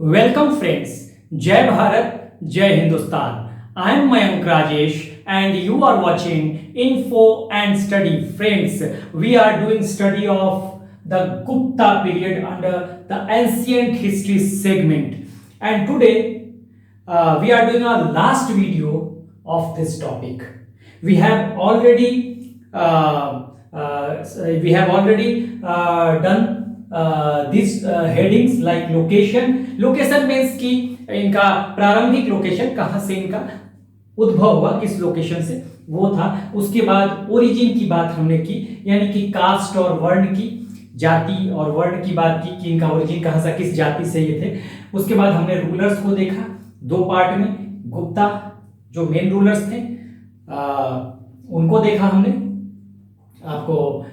Welcome friends, Jai Bharat, Jai Hindustan. I am Mayank Rajesh and you are watching Info and Study. Friends, we are doing study of the Gupta period under the ancient history segment. And today we are doing our last video of this topic. We have already done these headings like location means कि इनका प्रारंभिक location कहाँ से इनका उद्भव हुआ, किस location से वो था। उसके बाद ओरिजिन की बात हमने की, यानी कि कास्ट और वर्ण की, जाति और वर्ण की बात की कि इनका ओरिजिन कहाँ से, किस जाति से ये थे। उसके बाद हमने रूलर्स को देखा दो पार्ट में। गुप्ता जो मेन रूलर्स थे उनको देखा हमने, आपको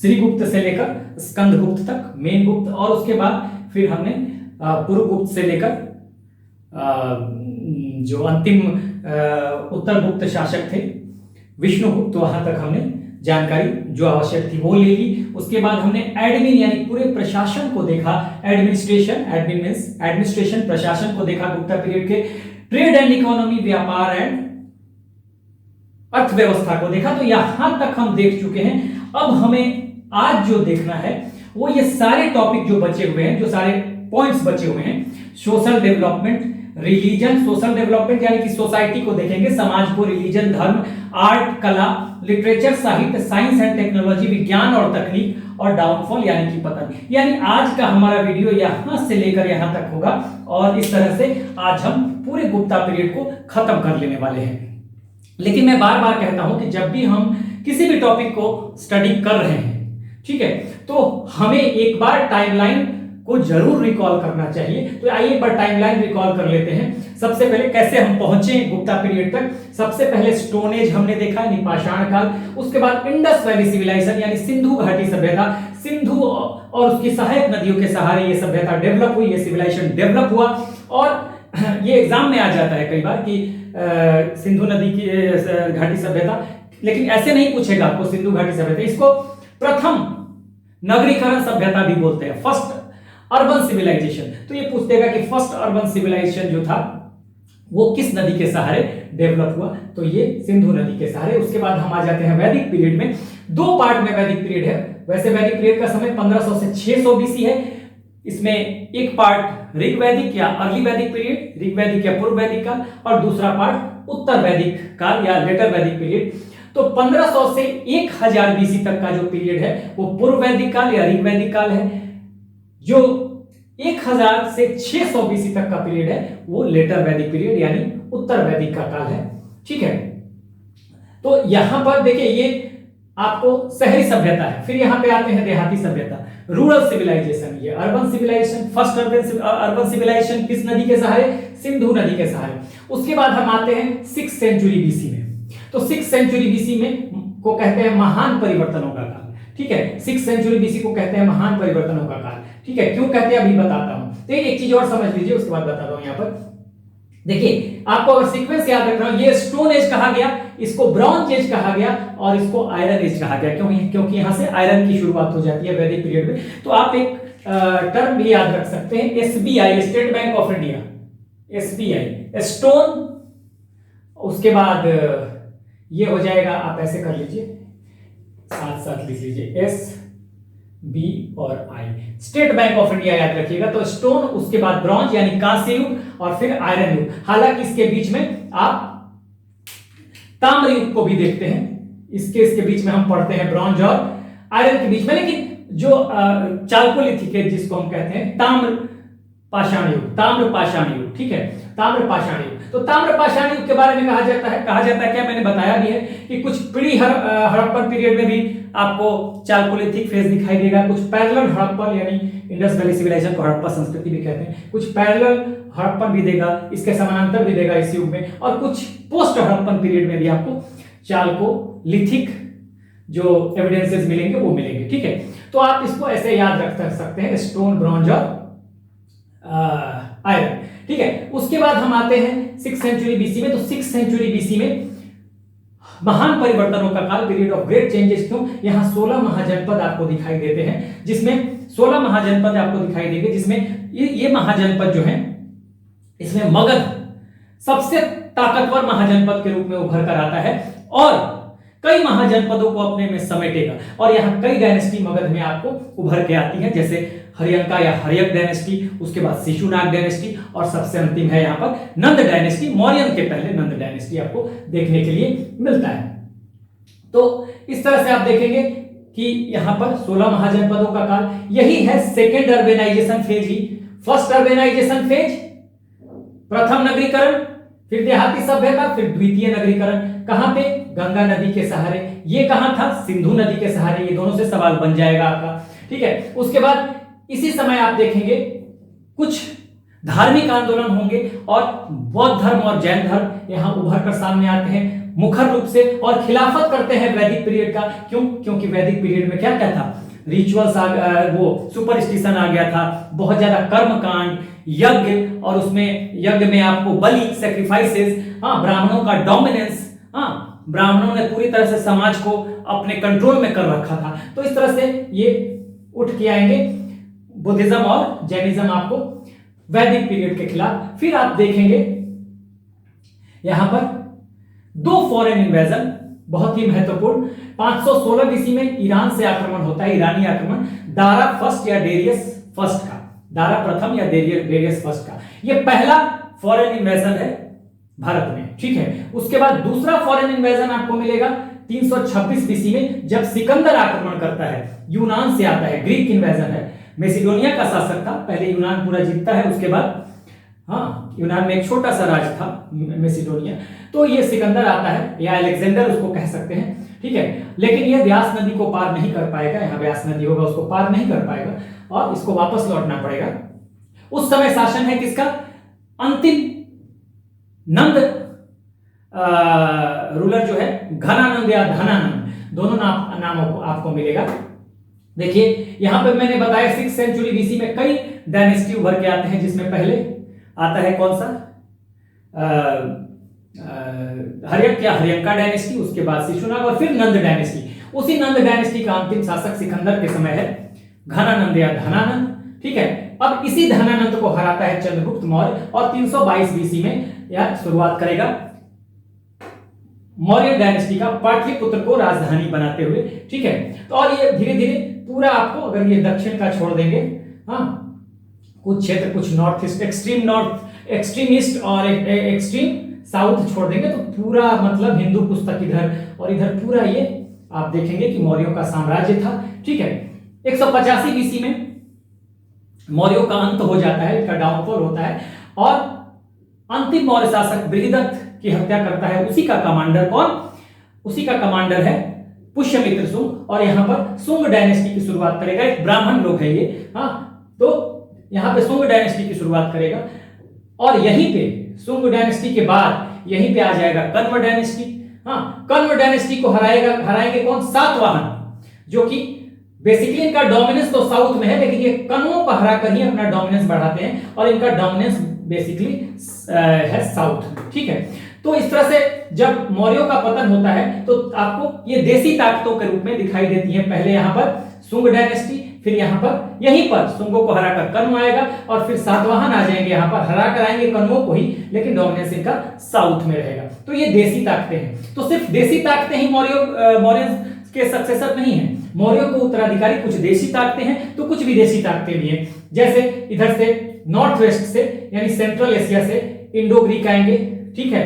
श्रीगुप्त से लेकर स्कंदगुप्त तक मेन गुप्त, और उसके बाद फिर हमने पूर्व गुप्त से लेकर जो अंतिम उत्तर गुप्त शासक थे विष्णुगुप्त, वहां तक हमने जानकारी जो आवश्यक थी वो ले ली। उसके बाद हमने एडमिन यानी पूरे प्रशासन को देखा, एडमिनिस्ट्रेशन प्रशासन को देखा गुप्ता पीरियड के। ट्रेड एंड इकोनॉमी, व्यापार एंड अर्थव्यवस्था को देखा। तो यहां तक हम देख चुके हैं। अब हमें आज जो देखना है वो ये सारे टॉपिक जो बचे हुए हैं, जो सारे पॉइंट्स बचे हुए हैं, social development, religion, social development यानी कि सोसाइटी को देखेंगे, समाज को, रिलीजन, धर्म, आर्ट, कला, लिटरेचर, साहित्य, साइंस एंड टेक्नोलॉजी, विज्ञान और तकनीक, और डाउनफॉल यानी कि पतन। यानी आज का हमारा वीडियो यहां से लेकर यहां तक होगा, और इस तरह से आज हम पूरे गुप्ता पीरियड को खत्म कर लेने वाले हैं। लेकिन मैं बार बार कहता हूं कि जब भी हम किसी भी टॉपिक को स्टडी कर रहे हैं, ठीक है, तो हमें एक बार टाइमलाइन को जरूर रिकॉल करना चाहिए। तो आइए एक बार टाइमलाइन रिकॉल कर लेते हैं। सबसे पहले कैसे हम पहुंचे गुप्ता पीरियड तक। सबसे पहले स्टोन एज हमने देखा, यानी पाषाण काल। उसके बाद इंडस वैली सिविलाइजेशन यानी सिंधु घाटी सभ्यता, सिंधु और उसकी सहायक नदियों के सहारे ये सभ्यता डेवलप हुई, ये सिविलाइजेशन डेवलप हुआ। और ये एग्जाम में आ जाता है कई बार कि सिंधु नदी की घाटी सभ्यता, लेकिन ऐसे नहीं पूछेगा आपको सिंधु घाटी सभ्यता, इसको प्रथम नगरीकरण सभ्यता भी बोलते हैं, फर्स्ट अर्बन सिविलाइजेशन। तो ये पूछ देगा कि फर्स्ट अर्बन सिविलाइजेशन जो था वो किस नदी के सहारे डेवलप हुआ, तो ये सिंधु नदी के सहारे। उसके बाद हम आ जाते हैं वैदिक पीरियड में। दो पार्ट में वैदिक पीरियड है। वैसे वैदिक पीरियड का समय 1500 से 600 बीसी है। इसमें एक पार्ट ऋग वैदिक या अर्ली वैदिक पीरियड, ऋग वैदिक या पूर्व वैदिक काल, और दूसरा पार्ट उत्तर वैदिक काल या लेटर वैदिक पीरियड। तो 1500 से 1000 बीसी तक का जो पीरियड है वो पूर्व वैदिक काल या ऋग वैदिक काल है। जो 1000 से 600 बीसी तक का पीरियड है वो लेटर वैदिक पीरियड यानी उत्तर वैदिक का काल है। ठीक है, तो यहां पर देखिए ये आपको शहरी सभ्यता है। फिर यहां पे आते हैं देहाती सभ्यता, रूरल सिविलाइजेशन, ये urban civilisation. First urban civilisation किस नदी के सहारे? सिंधु नदी के सहारे। उसके बाद हम आते हैं 6th सेंचुरी बीसी में। तो 6th सेंचुरी बीसी में को कहते हैं महान परिवर्तनों का काल। ठीक है, 6th सेंचुरी बीसी को कहते हैं महान परिवर्तनों का काल। ठीक है, क्यों कहते हैं अभी बताता हूं। तो एक चीज और समझ लीजिए, उसके बाद बताता हूं। यहां पर देखिए, आपको अगर सीक्वेंस याद रखना हो, ये स्टोन एज कहा गया, इसको ब्रॉन्ज एज कहा गया, और इसको आयरन एज कहा गया। क्योंकि यहां से आयरन की शुरुआत हो जाती है वैदिक पीरियड में। तो आप एक टर्म भी याद रख सकते हैं, SBI, state bank of India, SBI, stone. उसके बाद ये हो जाएगा, आप ऐसे कर लीजिए, साथ साथ लिख लीजिए, एस बी और आई, स्टेट बैंक ऑफ इंडिया याद रखिएगा। तो स्टोन, उसके बाद ब्रॉन्ज यानी कांस्य युग, और फिर आयरन युग। हालांकि इसके बीच में आप ताम्र युग को भी देखते हैं, इसके बीच में हम पढ़ते हैं ब्रॉन्ज और आयरन के बीच में। लेकिन जो चालकोलिथिक है जिसको हम कहते हैं ताम्र पाषाण युग, ठीक है, ताम्र पाषाण युग। तो ताम्र पाषाण युग के बारे में कहा जाता है क्या, मैंने बताया भी है कि कुछ प्री हड़प्पन पीरियड में भी आपको चालकोलिथिक फेज दिखाई देगा। कुछ पैरेलल हड़प्पन यानी इंडस वैली सिविलाइजेशन को हड़प्पा संस्कृति भी कहते हैं, कुछ पैरेलल हड़प्पन भी देगा, इसके समानांतर भी देगा इस युग में। और कुछ पोस्ट हड़प्पन पीरियड में भी आपको चालकोलिथिक जो एविडेंसेस मिलेंगे वो मिलेंगे। ठीक है, तो आप इसको ऐसे याद रख सकते हैं, स्टोन, ब्रॉन्ज और आयरन। ठीक है, उसके बाद हम आते हैं 6th सेंचुरी बीसी में। तो 6th सेंचुरी बीसी में महान परिवर्तनों का काल, पीरियड ऑफ ग्रेट चेंजेस। क्यों? यहाँ 16 महाजनपद आपको दिखाई देते हैं, जिसमें 16 महाजनपद आपको दिखाई देंगे, जिसमें ये महाजनपद जो है, इसमें मगध सबसे ताकतवर महाजनपद के रूप में उभर कर आता है और कई महाजनपदों को अपने में समेटेगा। और यहाँ कई डायनेस्टी मगध में आपको उभर के आती है, जैसे हरियंका या हर्यक डायनेस्टी, उसके बाद शिशुनाग डायनेस्टी और सबसे अंतिम है यहाँ पर नंद डायनेस्टी। मौर्यन के पहले नंद डायनेस्टी आपको देखने के लिए मिलता है। तो इस तरह से आप देखेंगे कि यहाँ पर 16 महाजनपदों का काल, यही है सेकेंड अर्बेनाइजेशन फेज ही। फर्स्ट अर्बेनाइजेशन फेज, प्रथम नगरीकरण, फिर देहाती सभ्यता, फिर द्वितीय नगरीकरण। कहां पे? गंगा नदी के सहारे। ये कहां था? सिंधु नदी के सहारे। ये दोनों से सवाल बन जाएगा आपका, ठीक है। उसके बाद इसी समय आप देखेंगे कुछ धार्मिक आंदोलन होंगे और बौद्ध धर्म और जैन धर्म यहां उभर कर सामने आते हैं मुखर रूप से और खिलाफत करते हैं वैदिक पीरियड का। क्यों? क्योंकि वैदिक पीरियड में क्या क्या था? रिचुअल्स वो सुपरस्टिशन आ गया था, बहुत ज्यादा कर्मकांड, यज्ञ, और उसमें यज्ञ में आपको बलि, सैक्रिफाइसेस, ब्राह्मणों का डोमिनेंस, ब्राह्मणों ने पूरी तरह से समाज को अपने कंट्रोल में कर रखा था। तो इस तरह से ये उठ के आएंगे बुद्धिज्म और जैनिज्म आपको वैदिक पीरियड के खिलाफ। फिर आप देखेंगे यहां पर दो फॉरेन इन्वेजन बहुत ही महत्वपूर्ण। 516 बीसी में ईरान से आक्रमण होता है, ईरानी आक्रमण, दारा फर्स्ट या डेरियस फर्स्ट का, दारा प्रथम या डेरियस फर्स्ट का। यह पहला फॉरेन इन्वेजन है भारत में, ठीक है। उसके बाद दूसरा फॉरेन इन्वेजन आपको मिलेगा 326 बीसी में, जब सिकंदर आक्रमण करता है, यूनान से आता है, ग्रीक इन्वेजन है। मेसिडोनिया का शासक था, पहले यूनान पूरा जीतता है, उसके बाद यूनान में एक छोटा सा राज्य था मेसिडोनिया। तो ये सिकंदर आता है या अलेक्जेंडर उसको कह सकते हैं, ठीक है। लेकिन ये व्यास नदी को पार नहीं कर पाएगा, यहाँ व्यास नदी होगा उसको पार नहीं कर पाएगा और इसको वापस लौटना पड़ेगा। उस समय शासन है किसका? अंतिम नंद रूलर जो है, घनानंद या धनानंद, दोनों नामों को आपको मिलेगा। देखिए यहां पे मैंने बताया 6th सेंचुरी बीसी में कई डायनेस्टी उभर के आते हैं, जिसमें पहले आता है कौन सा? हर्यक या हर्यंका डायनेस्टी, उसके बाद शिशुनाग और फिर नंद डायनेस्टी। उसी नंद डायनेस्टी का अंतिम शासक सिकंदर के समय है घनानंद या धनानंद, ठीक है। अब इसी धनानंद को हराता है चंद्रगुप्त मौर्य और 322 बीसी में यह शुरुआत करेगा मौर्य डायनेस्टी का, पाटलिपुत्र को राजधानी बनाते हुए, ठीक है। तो और ये धीरे धीरे पूरा आपको, अगर ये दक्षिण का छोड़ देंगे, कुछ क्षेत्र, कुछ नॉर्थ ईस्ट, एक्सट्रीम ईस्ट और एक्सट्रीम साउथ छोड़ देंगे तो पूरा मतलब हिंदू पुस्तक इधर और इधर पूरा ये आप देखेंगे कि मौर्यों का साम्राज्य था, ठीक है। 185 बीसी में मौर्यों का अंत हो जाता है, इनका डाउनफॉल होता है और अंतिम मौर्य शासक बृहदत्त की हत्या करता है। उसी का कमांडर कौन? उसी का कमांडर है पुष्यमित्र सुंग, और यहां पर सुंग डायनेस्टी की शुरुआत करेगा। एक ब्राह्मण लोग है ये, तो यहां पे सुंग डायनेस्टी की शुरुआत करेगा और यहीं पे सुंग डायनेस्टी के बाद यहीं पे आ जाएगा कण्व डायनेस्टी। कण्व डायनेस्टी को हराएंगे कौन? सातवाहन, जो कि बेसिकली इनका डोमिनेंस तो साउथ में है, लेकिन ये कण्वों को हराकर ही अपना डोमिनेंस बढ़ाते हैं और इनका डोमिनेंस बेसिकली है साउथ, ठीक है। तो इस तरह से जब मौर्यों का पतन होता है तो आपको ये देसी ताकतों के रूप में दिखाई देती है। पहले यहां पर सुंग डायनेस्टी, फिर यहां पर यहीं पर सुंगों को हराकर कण्व आएगा और फिर सातवाहन आ जाएंगे, यहां पर हराकर आएंगे कण्वों को ही, लेकिन डोमिनेंस इनका साउथ में रहेगा। तो ये देसी ताकतें हैं। तो सिर्फ देसी ताकतें ही मौर्य के सक्सेसर नहीं है, मौर्यों को उत्तराधिकारी कुछ देसी ताकतें हैं तो कुछ विदेशी ताकतें भी हैं। जैसे इधर से नॉर्थ वेस्ट से यानी सेंट्रल एशिया से इंडो ग्रीक आएंगे, ठीक है।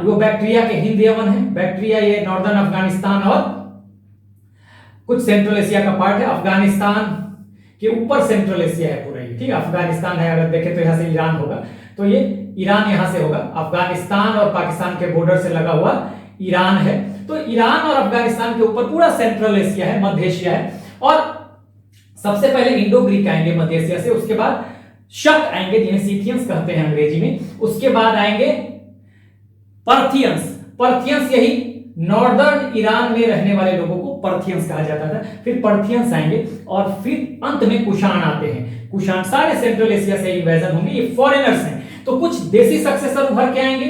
वो बैक्टीरिया के हिंद यमन है, बैक्टीरिया ये नॉर्दर्न अफगानिस्तान और कुछ सेंट्रल एशिया का पार्ट है। अफगानिस्तान के ऊपर सेंट्रल एशिया है पूरा ये, ठीक है। अफगानिस्तान है, अगर देखें तो यहां से ईरान होगा, तो ये ईरान यहां से होगा। अफगानिस्तान और पाकिस्तान के बॉर्डर से लगा हुआ ईरान है, तो ईरान और अफगानिस्तान के ऊपर पूरा सेंट्रल एशिया है, मध्य एशिया है। और सबसे पहले इंडो ग्रीक आएंगे मध्य एशिया से, उसके बाद शक आएंगे जिन्हें सीथियंस कहते हैं अंग्रेजी में, उसके बाद आएंगे पर्थियंस यही नॉर्दर्न ईरान में रहने वाले लोगों को पर्थियंस कहा जाता था। फिर पर्थियंस आएंगे और फिर अंत में कुषाण आते हैं। कुषाण सारे सेंट्रल एशिया से इन्वेजन होंगे, ये फॉरेनर्स हैं। तो कुछ देसी सक्सेसर उभर के आएंगे,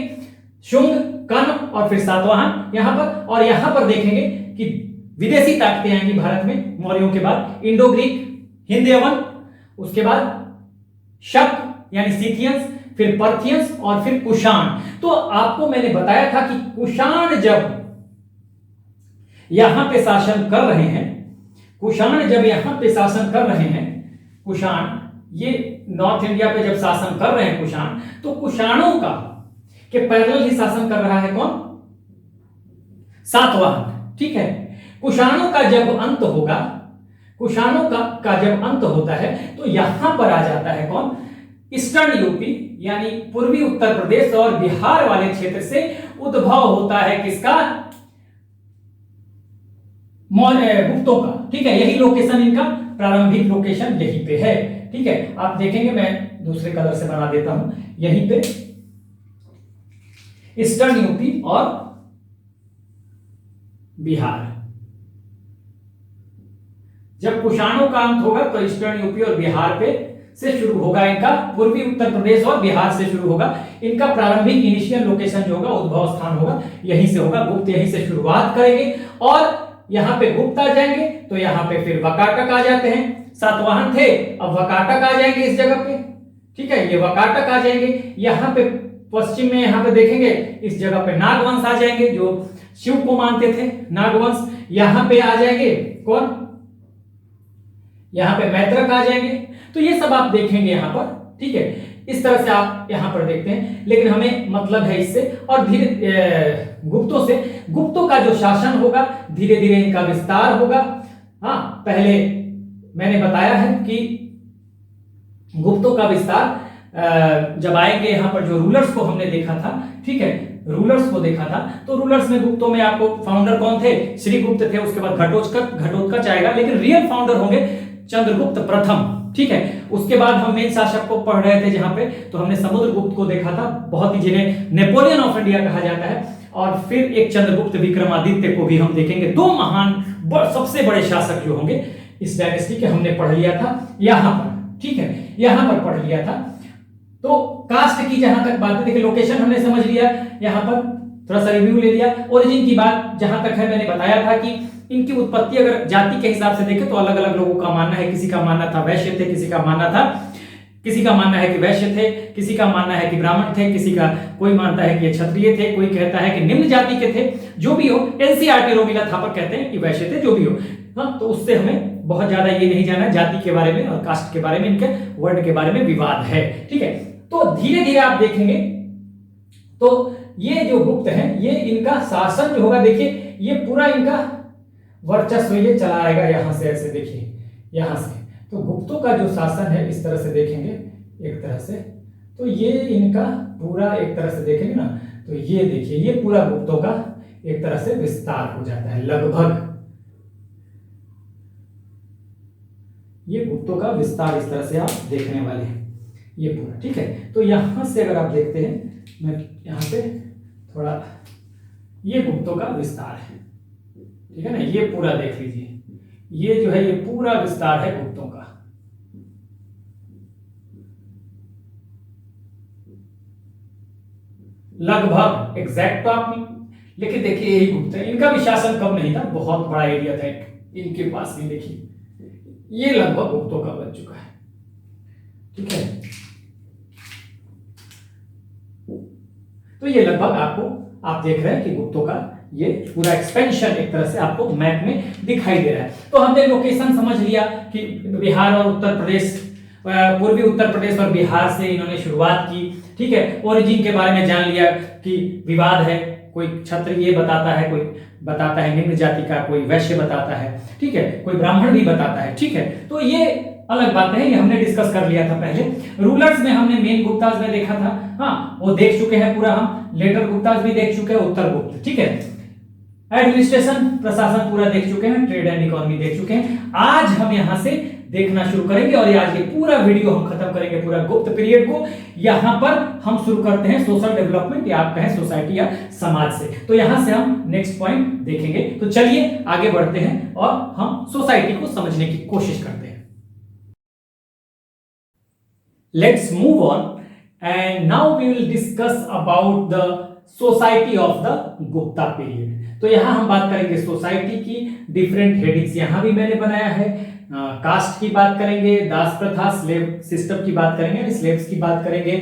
शुंग, कण्व और फिर सातवाहन यहां पर, और यहां पर देखेंगे कि विदेशी ताकतें आएंगी भारत में मौर्यों के बाद। इंडो ग्रीक, हिंदयवन, उसके बाद शक यानी सीथियंस, फिर पर्थियंस और फिर कुषाण। तो आपको मैंने बताया था कि कुषाण जब यहां पे शासन कर रहे हैं, कुषाण जब यहां पे शासन कर रहे हैं, कुषाण ये नॉर्थ इंडिया पे जब शासन कर रहे हैं कुषाण, तो कुषाणों का के पैरेलल ही शासन कर रहा है कौन? सातवाहन। ठीक है, कुषाणों का जब अंत होगा, कुषाणों का जब अंत होता है तो यहां पर आ जाता है कौन? ईस्टर्न यूपी यानी पूर्वी उत्तर प्रदेश और बिहार वाले क्षेत्र से उद्भव होता है किसका? गुप्तों का। ठीक है, यही लोकेशन, इनका प्रारंभिक लोकेशन यहीं पे है। ठीक है, आप देखेंगे, मैं दूसरे कलर से बना देता हूं, यहीं पे ईस्टर्न यूपी और बिहार। जब कुषाणों का अंत होगा तो ईस्टर्न यूपी और बिहार पे से शुरू होगा इनका, पूर्वी उत्तर प्रदेश और बिहार से शुरू होगा इनका प्रारंभिक इनिशियल लोकेशन जो होगा, उद्भव स्थान होगा, यहीं से होगा। गुप्त यहीं से शुरुआत करेंगे और यहां पे गुप्त आ जाएंगे तो यहां पे फिर वकाटक आ जाते हैं। सातवाहन थे, अब वकाटक आ जाएंगे इस जगह पे। ठीक है, ये वकाटक आ जाएंगे। यहां पे पश्चिम में यहां पे देखेंगे इस जगह पे नागवंश आ जाएंगे, जो शिव को मानते थे, नागवंश। यहां पे आ जाएंगे कौन? यहां पे मैत्रक आ जाएंगे। तो ये सब आप देखेंगे यहां पर। ठीक है, इस तरह से आप यहां पर देखते हैं, लेकिन हमें मतलब है इससे और धीरे गुप्तों से, गुप्तों का जो शासन होगा धीरे धीरे इनका विस्तार होगा। हाँ, पहले मैंने बताया है कि गुप्तों का विस्तार जब आएंगे यहां पर, जो रूलर्स को हमने देखा था, ठीक है, रूलर्स को देखा था, तो रूलर्स में गुप्तों में आपको फाउंडर कौन थे? श्रीगुप्त थे, उसके बाद घटोत्कच आएगा, लेकिन रियल फाउंडर होंगे चंद्रगुप्त प्रथम। ठीक है, उसके बाद हम मेन शासक को पढ़ रहे थे जहां पे, तो हमने समुद्रगुप्त को देखा था, बहुत ही जिन्हें नेपोलियन ऑफ इंडिया कहा जाता है, और फिर एक चंद्रगुप्त विक्रमादित्य को भी हम देखेंगे। दो महान सबसे बड़े शासक जो होंगे इस डायनेस्टी के, हमने पढ़ लिया था यहां पर। ठीक है, यहां पर पढ़ लिया था। तो कास्ट की जहां तक बात है, देखिए लोकेशन हमने समझ लिया, यहां पर थोड़ा सा रिव्यू ले लिया। ओरिजिन की बात जहां तक है, मैंने बताया था कि इनकी उत्पत्ति अगर जाति के हिसाब से देखें तो अलग अलग लोगों का मानना है। किसी का मानना था वैश्य थे, किसी का मानना है कि वैश्य थे, किसी का मानना है कि ब्राह्मण थे, किसी का कोई मानता है कि ये क्षत्रिय थे, कोई कहता है कि निम्न जाति के थे। जो भी हो, एनसीईआरटी रोमिला थापर कहते हैं कि वैश्य थे, जो भी हो। हाँ, तो उससे हमें बहुत ज्यादा ये नहीं जाना है जाति के बारे में और कास्ट के बारे में, इनके वर्ड के बारे में विवाद है। ठीक है, तो धीरे धीरे आप देखेंगे तो ये जो गुप्त हैं, ये इनका शासन जो होगा, देखिए ये पूरा इनका वर्चस्व ये चला आएगा यहां से, ऐसे देखिए यहां से। तो गुप्तों का जो शासन है इस तरह से देखेंगे, एक तरह से, तो ये इनका पूरा एक तरह से देखेंगे ना, तो ये देखिए ये पूरा गुप्तों का एक तरह से विस्तार हो जाता है लगभग। ये गुप्तों का विस्तार इस तरह से आप देखने वाले हैं, ये पूरा। ठीक है, तो यहां से अगर आप देखते हैं, मैं यहां पे थोड़ा, ये गुप्तों का विस्तार है, ठीक है ना, ये पूरा देख लीजिए, ये जो है ये पूरा विस्तार है गुप्तों का। लगभग एग्जैक्ट तो आप, लेकिन देखिए यही गुप्त है। इनका भी शासन कम नहीं था, बहुत बड़ा एरिया था इनके पास भी। देखिए ये लगभग गुप्तों का बन चुका है। ठीक है, तो ये लगभग आपको, आप देख रहे हैं कि गुप्तों का ये पूरा एक्सपेंशन एक तरह से आपको मैप में दिखाई दे रहा है। तो हमने लोकेशन समझ लिया कि बिहार और उत्तर प्रदेश, पूर्वी उत्तर प्रदेश और बिहार से इन्होंने शुरुआत की। ठीक है, ओरिजिन के बारे में जान लिया कि विवाद है, कोई क्षत्रिय बताता है, कोई बताता है निम्न जाति का, कोई वैश्य बताता है, ठीक है, कोई ब्राह्मण भी बताता है। ठीक है, तो ये अलग बातें हैं, ये हमने डिस्कस कर लिया था पहले। रूलर्स में हमने मेन गुप्ताज में देखा था, हाँ वो देख चुके हैं पूरा हम। लेटर गुप्ताज भी देख चुके हैं, उत्तर गुप्त। ठीक है, एडमिनिस्ट्रेशन प्रशासन पूरा देख चुके हैं, ट्रेड एंड इकोनॉमी देख चुके हैं। आज हम यहां से देखना शुरू करेंगे और आज ये पूरा वीडियो हम खत्म करेंगे, पूरा गुप्त पीरियड को। यहां पर हम शुरू करते हैं सोशल डेवलपमेंट, या आप कहें सोसाइटी या समाज से। तो यहां से हम नेक्स्ट पॉइंट देखेंगे। तो चलिए आगे बढ़ते हैं और हम सोसाइटी को समझने की कोशिश करते हैं। Let's move on and now we will discuss about the society of the Gupta period. तो यहां हम बात करेंगे सोसाइटी की। डिफरेंट हेडिंग्स यहां भी मैंने बनाया है, कास्ट की बात करेंगे, दास प्रथा, स्लेव सिस्टम की बात करेंगे, स्लेव्स की बात करेंगे,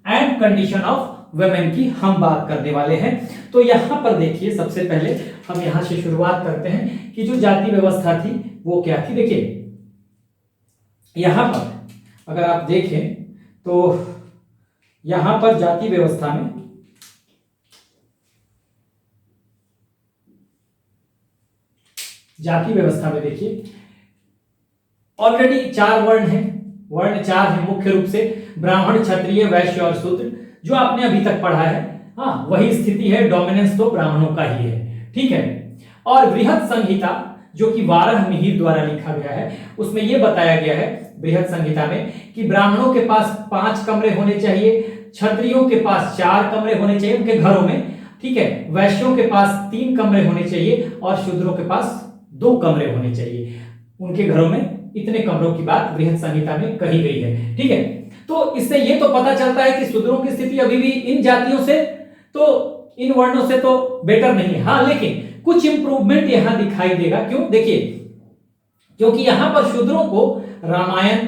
एंड कंडीशन ऑफ वुमेन की हम बात करने वाले हैं। तो यहां पर देखिए, सबसे पहले हम यहां से शुरुआत करते हैं कि जो जाति व्यवस्था थी वो क्या थी। देखिए यहां पर अगर आप देखें तो यहां पर जाति व्यवस्था में देखिए ऑलरेडी 4 वर्ण हैं, वर्ण 4 हैं मुख्य रूप से, ब्राह्मण, क्षत्रिय, वैश्य और शूद्र, जो आपने अभी तक पढ़ा है। हाँ, वही स्थिति है, डोमिनेंस तो ब्राह्मणों का ही है, ठीक है। और बृहत संहिता जो कि वाराहमिहिर द्वारा लिखा गया है, उसमें यह बताया गया है बृहत संहिता में कि ब्राह्मणों के पास 5 कमरे होने चाहिए, क्षत्रियों के पास 4 कमरे होने चाहिए उनके घरों में, ठीक है, वैश्यों के पास 3 कमरे होने चाहिए और शूद्रों के पास 2 कमरे होने चाहिए उनके घरों में। इतने कमरों की बात बृहत संहिता में कही गई है, ठीक है। तो इससे ये तो पता चलता है कि शूद्रों की स्थिति अभी भी इन जातियों से, तो इन वर्णों से तो बेटर नहीं है। हाँ, लेकिन कुछ इंप्रूवमेंट यहां दिखाई देगा। क्यों? देखिए, क्योंकि यहां पर शूद्रों को रामायण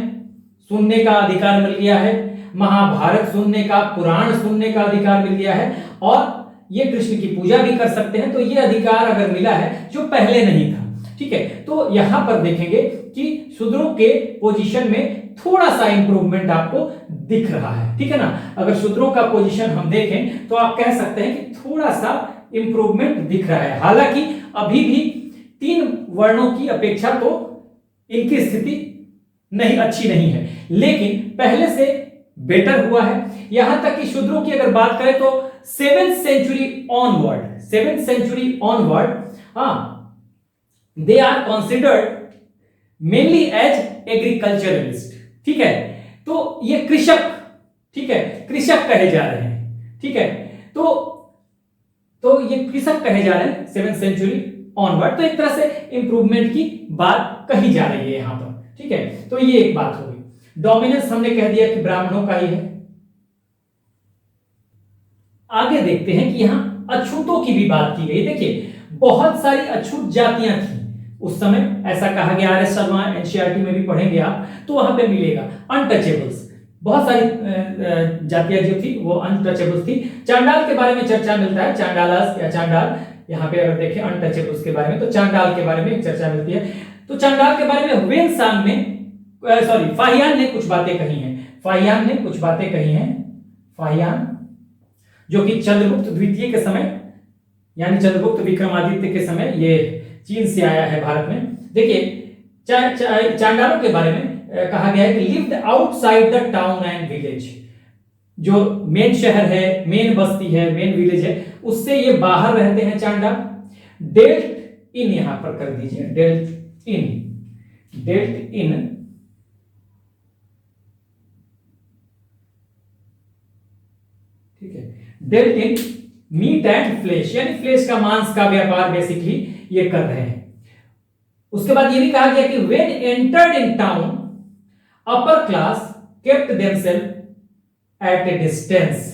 सुनने का अधिकार मिल गया है, महाभारत सुनने का, पुराण सुनने का अधिकार मिल गया है, और ये कृष्ण की पूजा भी कर सकते हैं। तो ये अधिकार अगर मिला है जो पहले नहीं था, ठीक है। तो यहां पर देखेंगे कि शूद्रों के पोजीशन में थोड़ा सा इंप्रूवमेंट आपको दिख रहा है, ठीक है ना। अगर शूद्रों का पोजीशन हम देखें तो आप कह सकते हैं कि थोड़ा सा इंप्रूवमेंट दिख रहा है। हालांकि अभी भी 3 वर्णों की अपेक्षा तो इनकी स्थिति अच्छी नहीं है, लेकिन पहले से बेटर हुआ है। यहां तक कि शूद्रों की अगर बात करें तो 7th century onward they are considered mainly as agriculturalist, ठीक है। तो ये कृषक, ठीक है, कृषक कहे जा रहे हैं, ठीक है। तो ये कृषक कहे जा रहे हैं 7th सेंचुरी ऑनवर्ड। तो एक तरह से इंप्रूवमेंट की बात कही जा रही है यहां पर, ठीक है। तो ये एक बात हो गई। डोमिनेंस हमने कह दिया कि ब्राह्मणों का ही है। आगे देखते हैं कि यहां अछूतों की भी बात की गई। देखिए बहुत सारी अछूत जातियां थी उस समय, ऐसा कहा गया। आर एस शर्मा एनसीईआरटी में भी पढ़ेंगे आप तो वहां पे मिलेगा अनटचेबल्स। बहुत सारी जातियां जो थी वो अनटचेबल्स थी। चांडाल के बारे में चर्चा मिलता है, चांडालस या चांडाल, यहाँ पे अगर देखें अनटचेबल्स के बारे में तो चांडाल के बारे में एक चर्चा मिलती है। तो चांडाल के बारे में वेनसांग ने फाहियान ने कुछ बातें कही हैं। फाहियान जो कि चंद्रगुप्त द्वितीय के समय यानी चंद्रगुप्त विक्रमादित्य के समय ये चीन से आया है भारत में। देखिए चांडालों के बारे में कहा गया है कि lived outside the town and village. जो मेन शहर है, मेन बस्ती है, मेन विलेज है, उससे ये बाहर रहते हैं चांडाल। डेल्ट इन यहां पर कर दीजिए, डेल्ट इन ठीक है। Dealt in meat and flesh, यानी फ्लेश का, मांस का व्यापार बेसिकली ये कर रहे हैं। उसके बाद ये भी कहा गया कि when entered in town upper class kept themselves at a distance.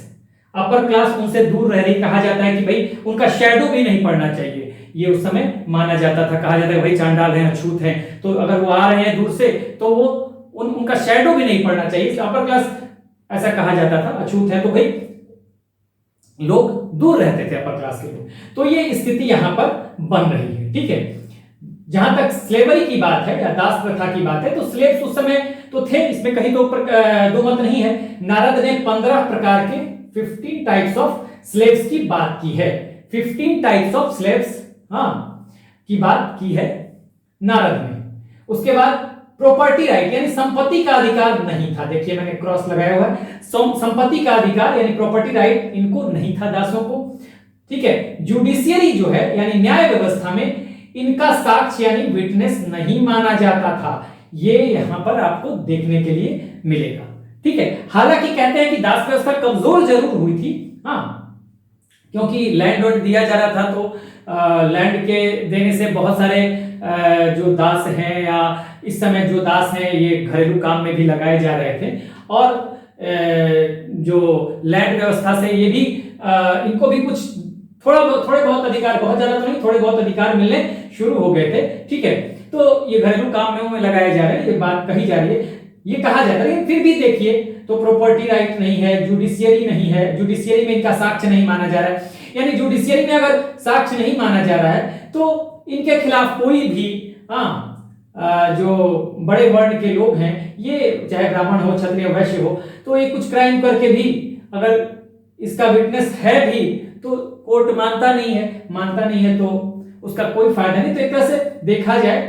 Upper class उनसे दूर रह रही। कहा जाता है कि भाई उनका शैडो भी नहीं पड़ना चाहिए, ये उस समय माना जाता था। कहा जाता है भाई चांडाल हैं, अछूत हैं, तो अगर वो आ रहे हैं दूर से तो वो उनका शैडो भी नहीं पड़ना चाहिए। अपर क्लास ऐसा कहा जाता था, अछूत है तो भाई लोग दूर रहते थे अपर क्लास के लोग। तो ये स्थिति यहां पर बन रही है, ठीक है। जहां तक स्लेवरी की बात है या दास प्रथा की बात है तो स्लेव्स उस समय तो थे, इसमें कहीं तो दो मत नहीं है। नारद ने 15 प्रकार के 15 टाइप्स ऑफ स्लेव्स की बात की है। 15 टाइप्स ऑफ स्लेव्स की बात की है नारद ने। उसके बाद प्रॉपर्टी राइट यानी संपत्ति का अधिकार नहीं था। देखिए मैंने क्रॉस लगाया हुआ है, संपत्ति का अधिकार यानी प्रॉपर्टी राइट इनको नहीं था, दासों को, ठीक है। जुडिशियरी जो है यानी न्याय व्यवस्था में इनका साक्ष्य यानी विटनेस नहीं माना जाता था। ये यहां पर आपको देखने के लिए मिलेगा, ठीक है। हालांकि कहते हैं कि दास व्यवस्था कमजोर जरूर हुई थी, क्योंकि लैंड वैंड दिया जा रहा था तो लैंड के देने से बहुत सारे जो दास हैं या इस समय जो दास हैं ये घरेलू काम में भी लगाए जा रहे थे। और जो लैंड व्यवस्था से ये भी इनको भी कुछ थोड़े बहुत अधिकार, बहुत ज्यादा तो नहीं, थोड़े बहुत अधिकार मिलने शुरू हो गए थे, ठीक है। तो ये घरेलू कामों में लगाया जा रहा है, ये बात कही जा रही है, ये कहा जाता है। लेकिन फिर भी देखिए, तो प्रॉपर्टी राइट नहीं है, जुडिशियरी नहीं है, जुडिशियरी में इनका साक्ष्य नहीं माना जा रहा है, यानी जुडिशियरी में अगर साक्ष्य नहीं माना जा रहा है तो इनके खिलाफ कोई भी जो बड़े वर्ण के लोग हैं, ये चाहे ब्राह्मण हो, क्षत्रिय, वैश्य हो, तो ये कुछ क्राइम करके भी अगर इसका विटनेस है भी तो कोर्ट मानता नहीं है तो उसका कोई फायदा नहीं। तो एक तरह से देखा जाए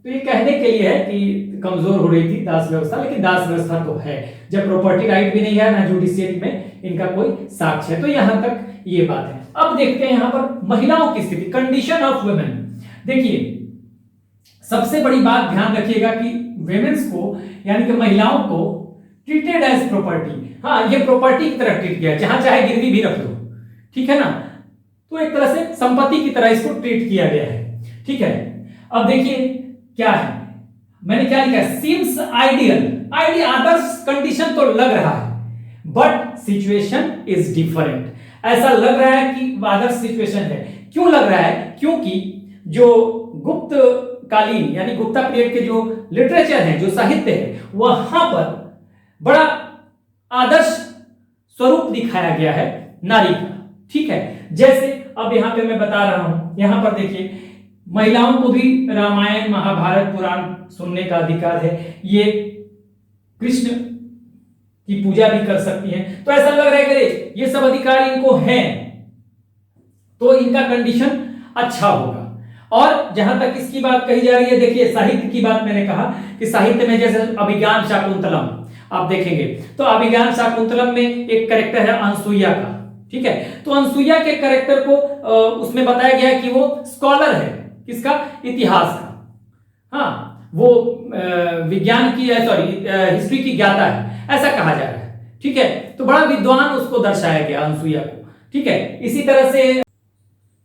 तो ये कहने के लिए है कि कमजोर हो रही थी दास व्यवस्था, लेकिन दास व्यवस्था तो है जब प्रॉपर्टी राइट भी नहीं है, ना जुडिशियरी में इनका कोई साक्ष्य है। तो यहां तक ये बात है। अब देखते हैं यहां पर महिलाओं की स्थिति, कंडीशन ऑफ वुमेन। देखिए, सबसे बड़ी बात ध्यान रखिएगा कि वेमेन्स को यानी कि महिलाओं को ट्रीटेड एज प्रॉपर्टी, हाँ ये प्रॉपर्टी की तरह ट्रीट किया है, जहां चाहे गिरवी भी रख दो, ठीक है ना, तो एक तरह से संपत्ति की तरह इसको ट्रीट किया गया है, ठीक है। अब देखिए क्या है, मैंने क्या लिखा है, सीम्स आइडियल आदर्श कंडीशन तो लग रहा है, बट सिचुएशन इज डिफरेंट। ऐसा लग रहा है कि आदर्श सिचुएशन है। क्यों लग रहा है? क्योंकि जो गुप्त कालीन यानी गुप्ता पीरियड के जो लिटरेचर है, जो साहित्य है, वहां पर बड़ा आदर्श स्वरूप दिखाया गया है नारी का, ठीक है। जैसे अब यहां पे मैं बता रहा हूं, यहां पर देखिए, महिलाओं को भी रामायण, महाभारत, पुराण सुनने का अधिकार है, ये कृष्ण की पूजा भी कर सकती हैं। तो ऐसा लग रहा है कि ये सब अधिकार इनको हैं, तो इनका कंडीशन अच्छा होगा। और जहां तक इसकी बात कही जा रही है, देखिए साहित्य की बात मैंने कहा कि साहित्य में जैसे अभिज्ञान शाकुंतलम आप देखेंगे, तो अभिज्ञान शाकुंतलम में एक कैरेक्टर है अनसुईया का, ठीक है। तो अनसुईया के कैरेक्टर को उसमें बताया गया है कि वो स्कॉलर है, किसका? इतिहास का, हाँ वो विज्ञान की हिस्ट्री की ज्ञाता है, ऐसा कहा जा रहा है, ठीक है। तो बड़ा विद्वान उसको दर्शाया गया अनसुईया को, ठीक है। इसी तरह से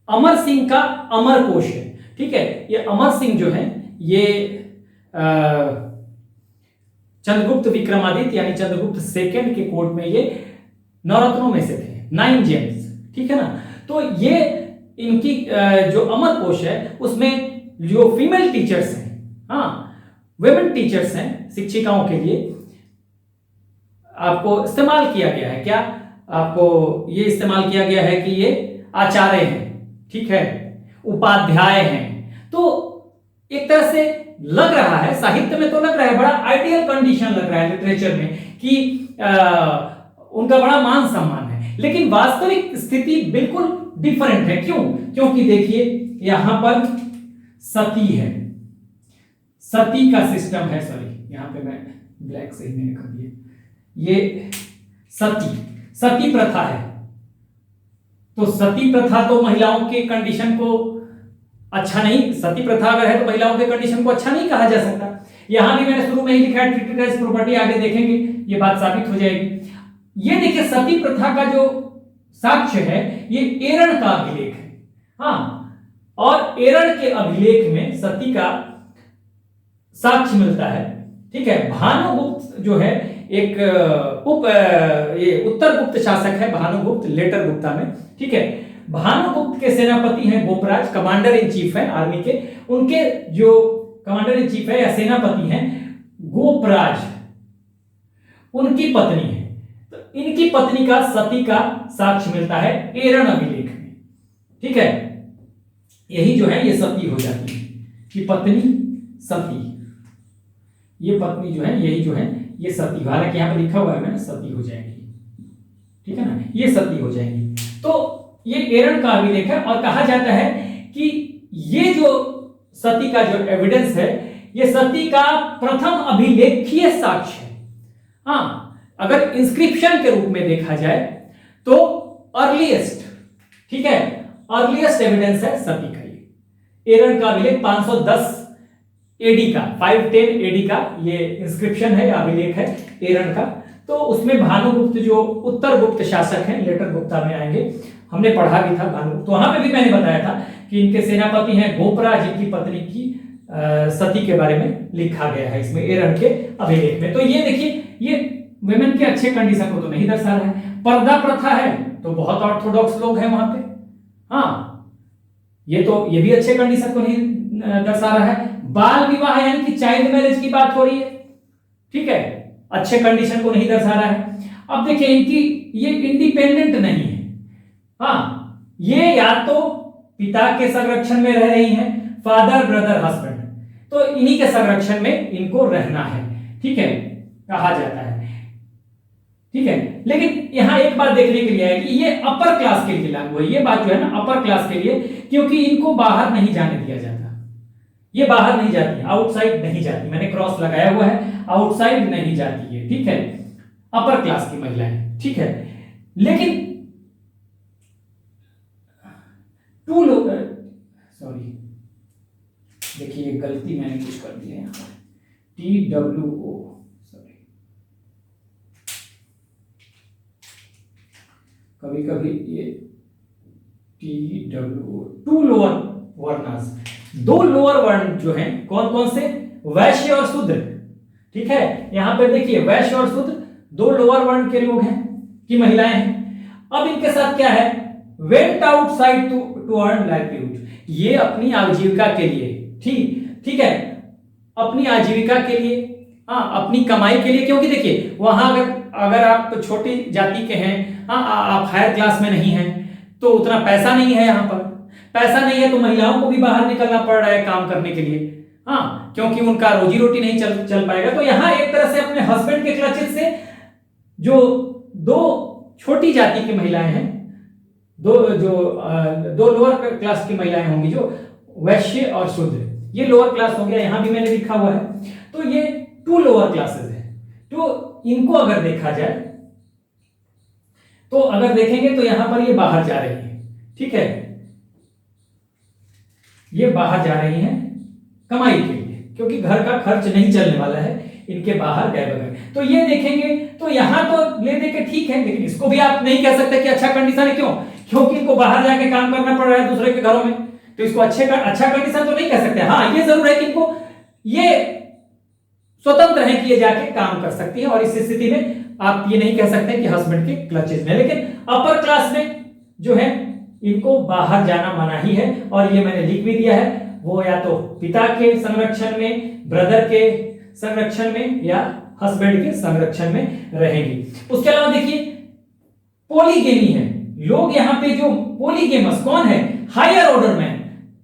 अमर सिंह का अमर कोश है, ठीक है। ये अमर सिंह जो है ये चंद्रगुप्त विक्रमादित्य यानी चंद्रगुप्त सेकंड के कोर्ट में ये नवरत्नों में से थे, 9 जेम्स, ठीक है ना। तो ये इनकी जो अमर कोश है उसमें जो फीमेल टीचर्स हैं, हाँ वुमेन टीचर्स हैं, शिक्षिकाओं के लिए आपको इस्तेमाल किया गया है। क्या आपको ये इस्तेमाल किया गया है कि ये आचार्य हैं, ठीक है, उपाध्याय हैं। तो एक तरह से लग रहा है, साहित्य में तो लग रहा है, बड़ा आइडियल कंडीशन लग रहा है लिटरेचर में कि उनका बड़ा मान सम्मान है, लेकिन वास्तविक स्थिति बिल्कुल डिफरेंट है। क्यों? क्योंकि देखिए यहां पर सती है, सती का सिस्टम है, सॉरी यहां पे मैं ब्लैक से ही मैंने कर दिया, ये सती प्रथा है। तो सती प्रथा तो महिलाओं के कंडीशन को अच्छा नहीं, सती प्रथा अगर है तो महिलाओं के कंडीशन को अच्छा नहीं कहा जा सकता। यहां भी मैंने शुरू में ही लिखा है ट्रीटेड एज प्रॉपर्टी, आगे देखेंगे ये बात साबित हो जाएगी। ये देखिए सती प्रथा का जो साक्ष्य है ये एरण का अभिलेख है, हाँ, और एरण के अभिलेख में सती का साक्ष्य मिलता है, ठीक है। भानुगुप्त जो है एक ये उत्तर गुप्त शासक है, भानुगुप्त लेटर गुप्ता में, ठीक है। भानुगुप्त के सेनापति हैं गोपराज, कमांडर इन चीफ है आर्मी के, उनके जो कमांडर इन चीफ है या सेनापति हैं गोपराज, उनकी पत्नी है। तो इनकी पत्नी का सती का साक्ष्य मिलता है एरण अभिलेख में, ठीक है। यही जो है ये सती हो जाती है कि पत्नी सती, ये पत्नी जो है यही जो है ये सती, हालांकि यहां पर लिखा हुआ है मैंने सती हो जाएगी, ठीक है ना, ये सती हो जाएगी। तो ये एरण का अभिलेख है और कहा जाता है कि ये जो सती का जो एविडेंस है ये सती का प्रथम अभिलेखीय साक्ष्य है। हाँ, अगर इंस्क्रिप्शन के रूप में देखा जाए तो अर्लीस्ट, ठीक है, अर्लीस्ट एविडेंस है सती का ये एरण का अभिलेख 510 एडी का, 510 एडी का ये इंस्क्रिप्शन है, अभिलेख है एरण का। तो उसमें भानुगुप्त जो उत्तर गुप्त शासक हैं, लेटर गुप्ता में आएंगे, हमने पढ़ा भी था भानुगुप्त, तो वहां पे भी मैंने बताया था कि इनके सेनापति हैं गोपराज, इनकी पत्नी की सती के बारे में लिखा गया है इसमें एरण के अभिलेख में। तो ये देखिए ये वुमेन के अच्छे कंडीशन को तो नहीं दर्शा रहा है। पर्दा प्रथा है तो बहुत ऑर्थोडॉक्स लोग हैं वहां पे, हाँ ये तो ये भी अच्छे कंडीशन को नहीं दर्शा रहा है। बाल विवाह यानी कि चाइल्ड मैरिज की बात हो रही है, ठीक है, अच्छे कंडीशन को नहीं दर्शा रहा है। अब देखिए इनकी ये इंडिपेंडेंट नहीं है, हाँ, ये या तो पिता के संरक्षण में रह रही हैं, फादर ब्रदर हस्बैंड, तो इन्हीं के संरक्षण में इनको रहना है, ठीक है, कहा जाता है, ठीक है। लेकिन यहां एक बात देखने के लिए है कि ये अपर क्लास के लिए लागू है, ये बात जो है ना अपर क्लास के लिए, क्योंकि इनको बाहर नहीं जाने दिया जाता, ये बाहर नहीं जाती, आउटसाइड नहीं जाती, मैंने क्रॉस लगाया हुआ है, आउटसाइड नहीं जाती है, ठीक है, अपर क्लास की महिलाएं, ठीक है। लेकिन टू लोग, सॉरी देखिए गलती मैंने यूज कर दी है यहां पर, TWO, सॉरी, कभी कभी ये TWO, टू लोअर वर्णास, दो लोअर वर्ण जो हैं कौन कौन से, वैश्य और शूद्र, ठीक है। यहां पर देखिए वैश्य और शूद्र दो लोअर वर्ण के लोग हैं, की महिलाएं हैं। अब इनके साथ क्या है, went outside to earn livelihood, ये अपनी आजीविका के लिए, ठीक है, अपनी आजीविका के लिए, हाँ, अपनी कमाई के लिए, क्योंकि देखिए वहां अगर आप छोटी जाति के हैं, हाँ, आप हायर क्लास में नहीं हैं, तो उतना पैसा नहीं है, यहां पर पैसा नहीं है तो महिलाओं को भी बाहर निकलना पड़ रहा है काम करने के लिए, हाँ, क्योंकि उनका रोजी रोटी नहीं चल पाएगा। तो यहां एक तरह से अपने हस्बैंड के क्लचेस से जो दो छोटी जाति की महिलाएं हैं, दो लोअर क्लास की महिलाएं होंगी, जो वैश्य और शूद्र, ये लोअर क्लास हो गया, यहां भी मैंने लिखा हुआ है, तो ये टू लोअर क्लासेस है। तो इनको अगर देखा जाए तो अगर देखेंगे तो यहां पर ये बाहर जा रही है, ठीक है, ये बाहर जा रही हैं कमाई के लिए, क्योंकि घर का खर्च नहीं चलने वाला है इनके बाहर गए बगैर। तो ये देखेंगे तो यहां तो ले दे के ठीक है, लेकिन इसको भी आप नहीं कह सकते कि अच्छा कंडीशन है, क्यों, क्योंकि इनको बाहर जाके काम करना पड़ रहा है दूसरे के घरों में, तो इसको अच्छा कंडीशन तो नहीं कह सकते। हाँ, ये जरूर है कि इनको ये स्वतंत्र है कि ये जाके काम कर सकती है, और इस स्थिति में आप ये नहीं कह सकते कि हस्बैंड के क्लचेस में। लेकिन अपर क्लास में जो है इनको बाहर जाना मना ही है, और ये मैंने लिख भी दिया है, वो या तो पिता के संरक्षण में, ब्रदर के संरक्षण में, या हस्बैंड के संरक्षण में रहेंगी। उसके अलावा देखिए पॉलीगेमी है, लोग यहां पे जो पॉलीगेमस कौन है, हायर ऑर्डर में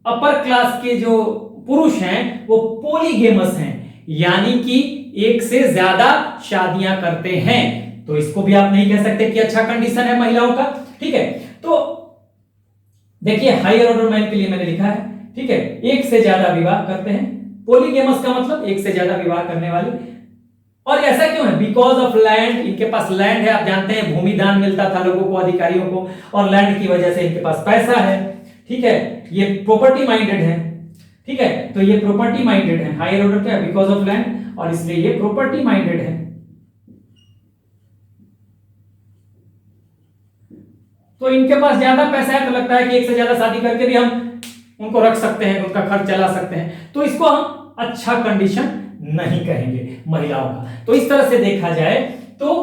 अपर क्लास के जो पुरुष हैं वो पॉलीगेमस हैं, यानी कि एक से ज्यादा शादियां करते हैं, तो इसको भी आप नहीं कह सकते कि अच्छा कंडीशन है महिलाओं का, ठीक है। तो देखिए हायर ऑर्डर मैन के लिए मैंने लिखा है, ठीक है, एक से ज्यादा विवाह करते हैं, पॉलीगेमस का मतलब एक से ज्यादा विवाह करने वाले। और ऐसा क्यों है, बिकॉज ऑफ लैंड, इनके पास लैंड है, आप जानते हैं भूमि दान मिलता था लोगों को, अधिकारियों को, और लैंड की वजह से इनके पास पैसा है, ठीक है, ये प्रॉपर्टी माइंडेड है, ठीक है, तो ये प्रॉपर्टी माइंडेड है, हायर ऑर्डर क्या है, बिकॉज ऑफ लैंड, और इसलिए ये प्रॉपर्टी माइंडेड है। तो इनके पास ज्यादा पैसा है, तो लगता है कि एक से ज्यादा शादी करके भी हम उनको रख सकते हैं, उनका खर्च चला सकते हैं, तो इसको हम अच्छा कंडीशन नहीं कहेंगे महिलाओं का। तो इस तरह से देखा जाए तो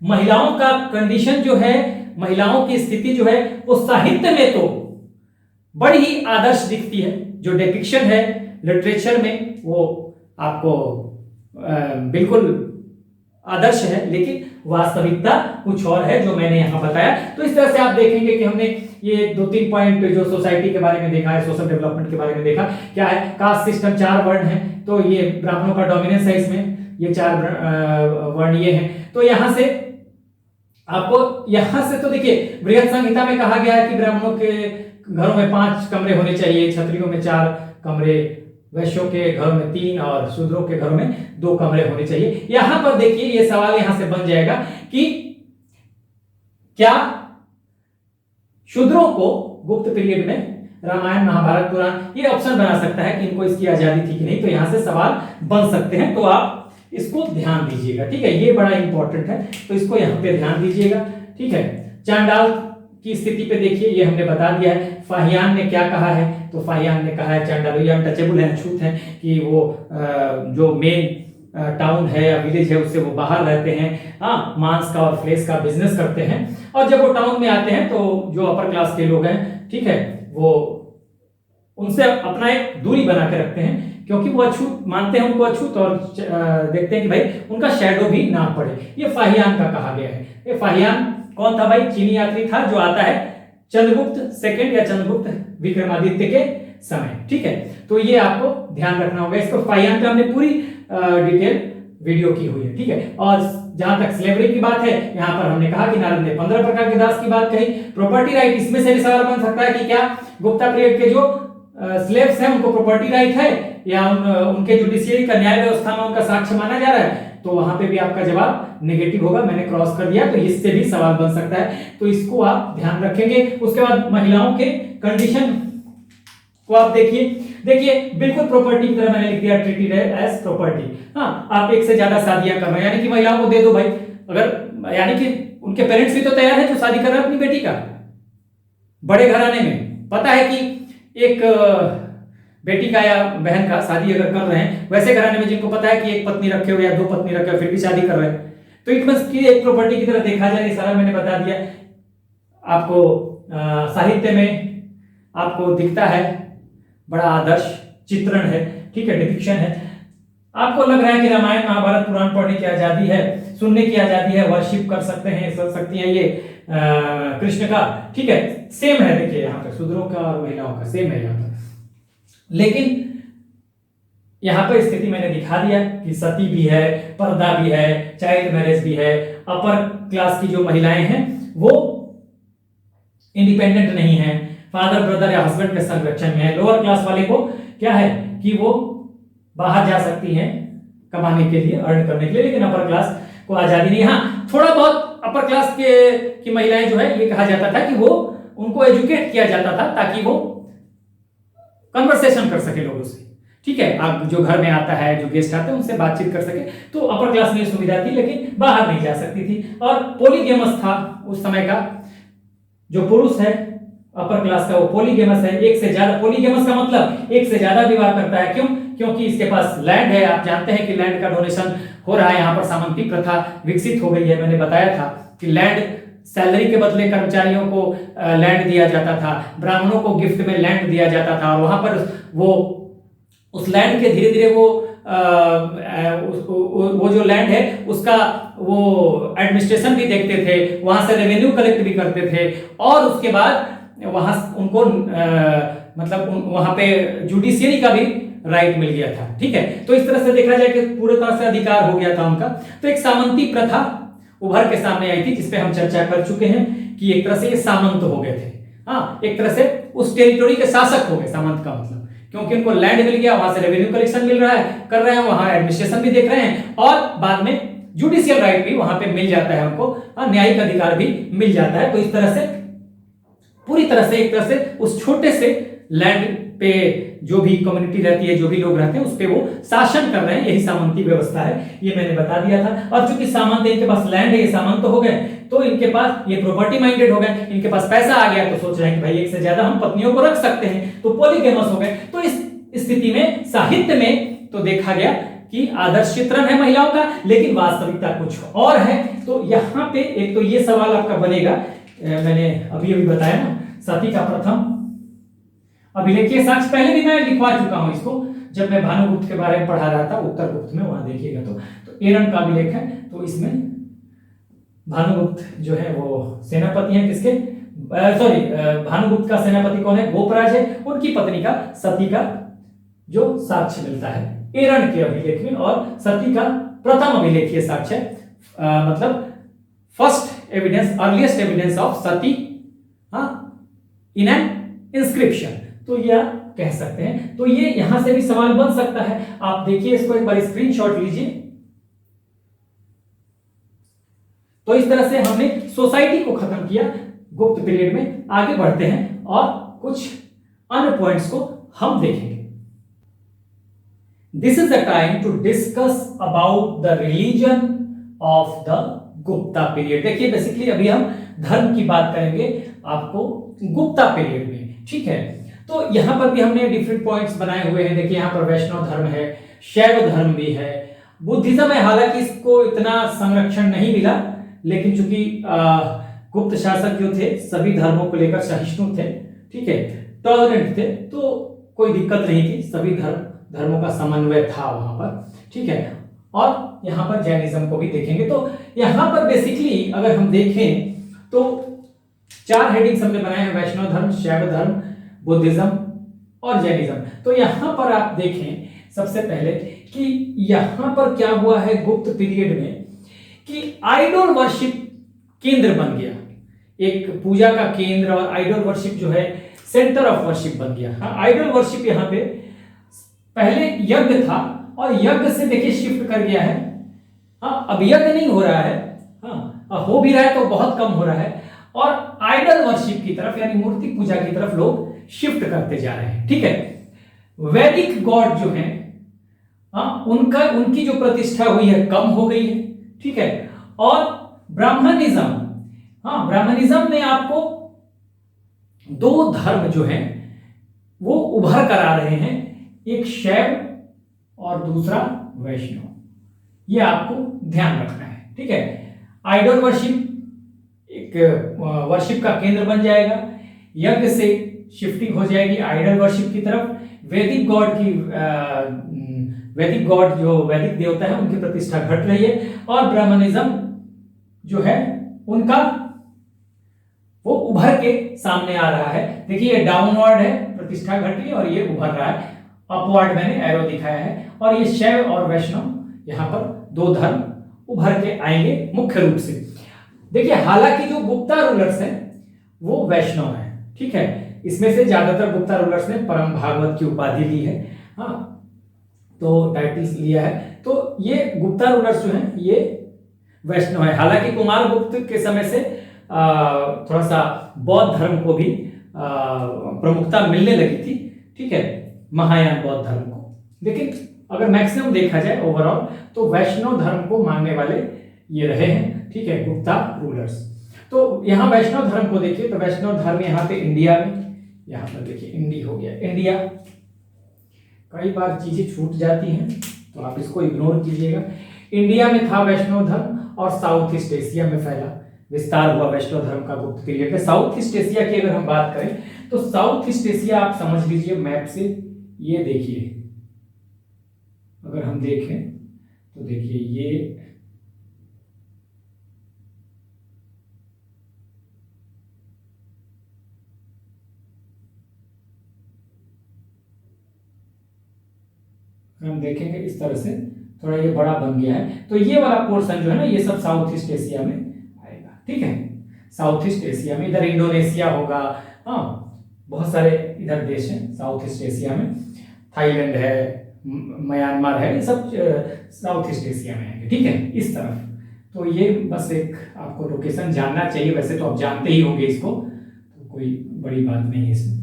महिलाओं का कंडीशन जो है, महिलाओं की स्थिति जो है वो साहित्य में तो बड़ी ही आदर्श दिखती है, जो डिपिक्शन है लिटरेचर में वो आपको बिल्कुल आदर्श है, लेकिन वास्तविकता कुछ और है जो मैंने यहां बताया। तो इस तरह से आप देखेंगे कि हमने ये 2-3 पॉइंट जो सोसाइटी के बारे में देखा है, सोशल डेवलपमेंट के बारे में देखा, क्या है, कास्ट सिस्टम 4 वर्ण है, तो ये ब्राह्मणों का डोमिनेंस है इसमें, ये 4 वर्ण ये हैं। तो यहां से आपको, यहां से तो देखिए बृहद संहिता में कहा गया है कि ब्राह्मणों के घरों में 5 कमरे होने चाहिए, क्षत्रियों में 4 कमरे, वैश्यों के घरों में 3 और शूद्रों के घरों में 2 कमरे होने चाहिए। यहां पर देखिए ये सवाल यहां से बन जाएगा कि क्या शूद्रों को गुप्त पीरियड में रामायण महाभारत पुराण, ये ऑप्शन बना सकता है कि इनको इसकी आजादी थी कि नहीं, तो यहां से सवाल बन सकते हैं, तो आप इसको ध्यान दीजिएगा, ठीक है, ये बड़ा इंपॉर्टेंट है, तो इसको यहां पे ध्यान दीजिएगा, ठीक है। चांडाल की स्थिति पे देखिए, ये हमने बता दिया है। फाहियान ने क्या कहा है, तो फाहियान ने कहा है चांडाल ये अनटचेबल है, अछूत है, कि वो जो मेन टाउन है या विलेज है उससे वो बाहर रहते हैं, हाँ, मांस का और फ्लेश का बिजनेस करते हैं, और जब वो टाउन में आते हैं तो जो अपर क्लास के लोग हैं, ठीक है, वो उनसे अपना एक दूरी बना के रखते हैं, क्योंकि वो अछूत मानते हैं उनको अछूत, और देखते हैं कि भाई उनका शैडो भी ना पड़े। ये फाहियान का कहा गया है। ये फाहियान कौन था भाई? चीनी यात्री था जो आता है चंद्रगुप्त सेकंड या चंद्रगुप्त विक्रमादित्य के समय। ठीक है, तो ये आपको ध्यान रखना होगा। इसको फाहियान पे हमने पूरी डिटेल वीडियो की हुई है। ठीक है, और जहां तक स्लेवरी की बात है, यहां पर हमने कहा कि नारद ने 15 प्रकार के दास की बात कही। प्रॉपर्टी राइट, इसमें से भी सवाल बन सकता है कि क्या गुप्ता पीरियड के जो स्लेव्स हैं उनको प्रॉपर्टी राइट है, या उनके जुडिशियरी का न्याय व्यवस्था में उनका साक्ष्य माना जा रहा है? तो वहां पे भी आपका जवाब नेगेटिव होगा। मैंने क्रॉस कर दिया, तो इससे भी सवाल बन सकता है, तो इसको आप ध्यान रखेंगे। उसके बाद महिलाओं के कंडीशन को आप देखिए बिल्कुल प्रॉपर्टी की तरह मैंने लिख दिया, ट्रीटेड एज प्रॉपर्टी। हाँ, आप एक से ज्यादा शादियां कर रहे हैं, यानी कि महिलाओं को दे दो भाई। अगर यानी कि उनके पेरेंट्स भी तो तैयार है जो शादी कर रहे हैं अपनी बेटी का। बड़े घराने में पता है कि एक बेटी का या बहन का शादी अगर कर रहे हैं, वैसे घराने में जिनको पता है कि एक पत्नी रखे हो या दो पत्नी रखे हो फिर भी शादी कर रहे हैं, तो इट मींस कि एक प्रॉपर्टी की तरह देखा जाए। सारा मैंने बता दिया आपको। साहित्य में आपको दिखता है बड़ा आदर्श चित्रण है, ठीक है, डिपिक्शन है। आपको लग रहा है कि रामायण महाभारत पुराण पढ़ने की आजादी है, सुनने की आजादी है, वर्शिप कर सकते हैं, कर सकती हैं ये कृष्ण का। ठीक है, सेम है, देखिए यहाँ पे शूद्रों का और महिलाओं का सेम है यहाँ पर। लेकिन यहाँ पर स्थिति मैंने दिखा दिया कि सती भी है, पर्दा भी है, चाइल्ड मैरिज भी है। अपर क्लास की जो महिलाएं हैं वो इंडिपेंडेंट नहीं है, फादर ब्रदर या हस्बैंड के संरक्षण में है। लोअर क्लास वाले को क्या है कि वो बाहर जा सकती हैं कमाने के लिए, अर्न करने के लिए, लेकिन अपर क्लास को आजादी नहीं। हाँ, थोड़ा बहुत अपर क्लास की महिलाएं जो है, ये कहा जाता था कि वो उनको एजुकेट किया जाता था ताकि वो कन्वर्सेशन कर सके लोगों से। ठीक है, आप जो घर में आता है, जो गेस्ट आते हैं, उनसे बातचीत कर सके। तो अपर क्लास में ये सुविधा थी, लेकिन बाहर नहीं जा सकती थी। और पॉलीगेमस था उस समय का जो पुरुष है अपर क्लास का, वो पॉलीगेमस है। एक से ज्यादा, पॉलीगेमस का मतलब एक से ज्यादा विवाह करता है। क्यों? क्योंकि इसके पास लैंड है। आप जानते हैं कि लैंड का डोनेशन हो रहा है, यहाँ पर सामंती प्रथा विकसित हो गई है। मैंने बताया था कि लैंड, सैलरी के बदले कर्मचारियों को लैंड दिया जाता था, ब्राह्मणों को गिफ्ट में लैंड दिया जाता था, और वहां पर वो उस लैंड के धीरे धीरे वो जो लैंड है उसका वो एडमिनिस्ट्रेशन भी देखते थे, वहां से रेवेन्यू कलेक्ट भी करते थे, और उसके बाद वहां उनको मतलब वहां पे जुडिशियरी का भी राइट मिल गया था। ठीक है, तो इस तरह से देखा जाए कि पूरी तरह से अधिकार हो गया था उनका। तो एक सामंती प्रथा उभर के सामने आई थी, जिसपे हम चर्चा कर चुके हैं कि एक तरह से ये सामंत हो गए थे। हाँ, एक तरह से उस टेरिटोरी के शासक हो गए, सामंत का मतलब, क्योंकि उनको लैंड मिल गया, वहां से रेवेन्यू कलेक्शन मिल रहा है, कर रहे हैं, वहां एडमिनिस्ट्रेशन भी देख रहे हैं, और बाद में जुडिशियल राइट भी वहां पे मिल जाता है उनको, न्यायिक अधिकार भी मिल जाता है। तो इस तरह से पूरी तरह से एक तरह से उस छोटे से लैंड पे जो भी कम्युनिटी रहती है, जो भी लोग रहते हैं, उस पे वो शासन कर रहे हैं। यही सामंती व्यवस्था है, ये मैंने बता दिया था। और चूंकि सामंत, इनके पास लैंड है, ये सामंत हो गए, तो इनके पास ये प्रॉपर्टी माइंडेड हो गए, इनके पास पैसा आ गया, तो सोच रहे हैं कि भाई एक से ज्यादा हम पत्नियों को रख सकते हैं, तो पॉलीगैमस हो गए। तो इस स्थिति में साहित्य में तो देखा गया कि आदर्श चित्रण है महिलाओं का, लेकिन वास्तविकता कुछ और है। तो यहाँ पे एक तो ये सवाल आपका बनेगा, मैंने अभी बताया ना, सती का प्रथम अभिलेखीय साक्ष्य पहले भी मैं लिखवा चुका हूं इसको, जब मैं भानुगुप्त के बारे में पढ़ा रहा था उत्तर गुप्त में, वहां देखिएगा। तो एरन का अभिलेख है, तो इसमें भानुगुप्त जो है वो सेनापति हैं किसके, सॉरी, भानुगुप्त का सेनापति कौन है? गोपराज है। उनकी पत्नी का, सती का जो साक्ष्य मिलता है एरन के अभिलेख में, और सती का प्रथम अभिलेखीय साक्ष्य मतलब first evidence, earliest evidence of Sati in an inscription, तो ये आप कह सकते हैं। तो ये यहां से भी सवाल बन सकता है। आप देखिए इसको एक बार स्क्रीनशॉट लीजिए। तो इस तरह से हमने सोसाइटी को खत्म किया गुप्त पीरियड में। आगे बढ़ते हैं और कुछ अन्य पॉइंट्स को हम देखेंगे। This is the time to discuss about the religion of the Gupta period. देखिए बेसिकली अभी हम धर्म की बात करेंगे आपको गुप्ता पीरियड में, ठीक है। तो यहां पर भी हमने डिफरेंट पॉइंट्स बनाए हुए हैं। देखिए यहां पर वैष्णव धर्म है, शैव धर्म भी है, बुद्धिज्म है। हालांकि इसको इतना संरक्षण नहीं मिला, लेकिन चूंकि गुप्त शासक जो थे सभी धर्मों को लेकर सहिष्णु थे, ठीक है, टॉलरेंट थे, तो कोई दिक्कत नहीं थी, सभी धर्म धर्मों का समन्वय था वहां पर, ठीक है। और यहाँ पर जैनिज्म को भी देखेंगे। तो यहाँ पर बेसिकली अगर हम देखें तो 4 हेडिंग्स हमने बनाए हैं, वैष्णव धर्म, शैव धर्म, बुद्धिज्म और जैनिज्म। तो यहाँ पर आप देखें सबसे पहले कि यहाँ पर क्या हुआ है गुप्त पीरियड में कि आइडल वर्शिप केंद्र बन गया, एक पूजा का केंद्र, और आइडल वर्शिप जो है सेंटर ऑफ वर्शिप बन गया। हाँ, आइडल वर्शिप यहाँ पे पहले यज्ञ था और यज्ञ से देखिए शिफ्ट कर गया है। हाँ, अब यज्ञ नहीं हो रहा है, हाँ हो भी रहा है तो बहुत कम हो रहा है, और आइडल वर्शिप की तरफ यानी मूर्ति पूजा की तरफ लोग शिफ्ट करते जा रहे हैं, ठीक है। वैदिक गॉड जो है, हाँ, उनकी जो प्रतिष्ठा हुई है कम हो गई है, ठीक है। और ब्राह्मणिज्म, हाँ, ब्राह्मणिज्म में आपको 2 धर्म जो हैं वो उभर कर आ रहे हैं, एक शैव और दूसरा वैष्णव, ये आपको ध्यान रखना है, ठीक है। आइडल वर्शिप एक वर्शिप का केंद्र बन जाएगा, यज्ञ से शिफ्टिंग हो जाएगी आइडल वर्शिप की तरफ, वैदिक गॉड जो वैदिक देवता है उनकी प्रतिष्ठा घट रही है, और ब्राह्मणिज्म जो है उनका वो उभर के सामने आ रहा है। देखिए ये डाउनवर्ड है, प्रतिष्ठा घट रही है, और ये उभर रहा है, अपवर्ड मैंने एरो दिखाया है। और ये शैव और वैष्णव यहाँ पर 2 धर्म उभर के आएंगे मुख्य रूप से। देखिए हालांकि जो गुप्ता रूलर्स हैं वो वैष्णव हैं, ठीक है। इसमें से ज्यादातर गुप्ता रूलर्स ने परम भागवत की उपाधि ली है, हाँ, तो टाइटल्स लिया है। तो ये गुप्ता रूलर्स जो हैं ये वैष्णव है। हालांकि कुमार गुप्त के समय से थोड़ा सा बौद्ध धर्म को भी प्रमुखता मिलने लगी थी, ठीक है, महायान बौद्ध धर्म को। लेकिन अगर मैक्सिमम देखा जाए ओवरऑल तो वैष्णव धर्म को मानने वाले ये रहे हैं, ठीक है, गुप्ता रूलर्स। तो यहाँ वैष्णव धर्म को देखिए, तो वैष्णव धर्म यहाँ पे इंडिया में, यहाँ पर देखिए इंडी हो गया, इंडिया। कई बार चीजें छूट जाती हैं तो आप इसको इग्नोर कीजिएगा। इंडिया में था वैष्णव धर्म, और साउथ ईस्ट एशिया में फैला, विस्तार हुआ वैष्णव धर्म का गुप्त पीरियड में। साउथ ईस्ट एशिया की अगर हम बात करें तो साउथ ईस्ट एशिया आप समझ लीजिए मैप से, ये देखिए, अगर हम देखें तो देखिए ये हम देखेंगे इस तरह से थोड़ा ये बड़ा बन गया है, तो ये वाला पोर्शन जो है ना ये सब साउथ ईस्ट एशिया में आएगा, ठीक है। साउथ ईस्ट एशिया में इधर इंडोनेशिया होगा, हाँ, बहुत सारे इधर देश हैं साउथ ईस्ट एशिया में, थाईलैंड है, म्यांमार है, ये सब साउथ ईस्ट एशिया में आएंगे, ठीक है, इस तरफ। तो ये बस एक आपको लोकेशन जानना चाहिए, वैसे तो आप जानते ही होंगे इसको, तो कोई बड़ी बात नहीं है इसमें।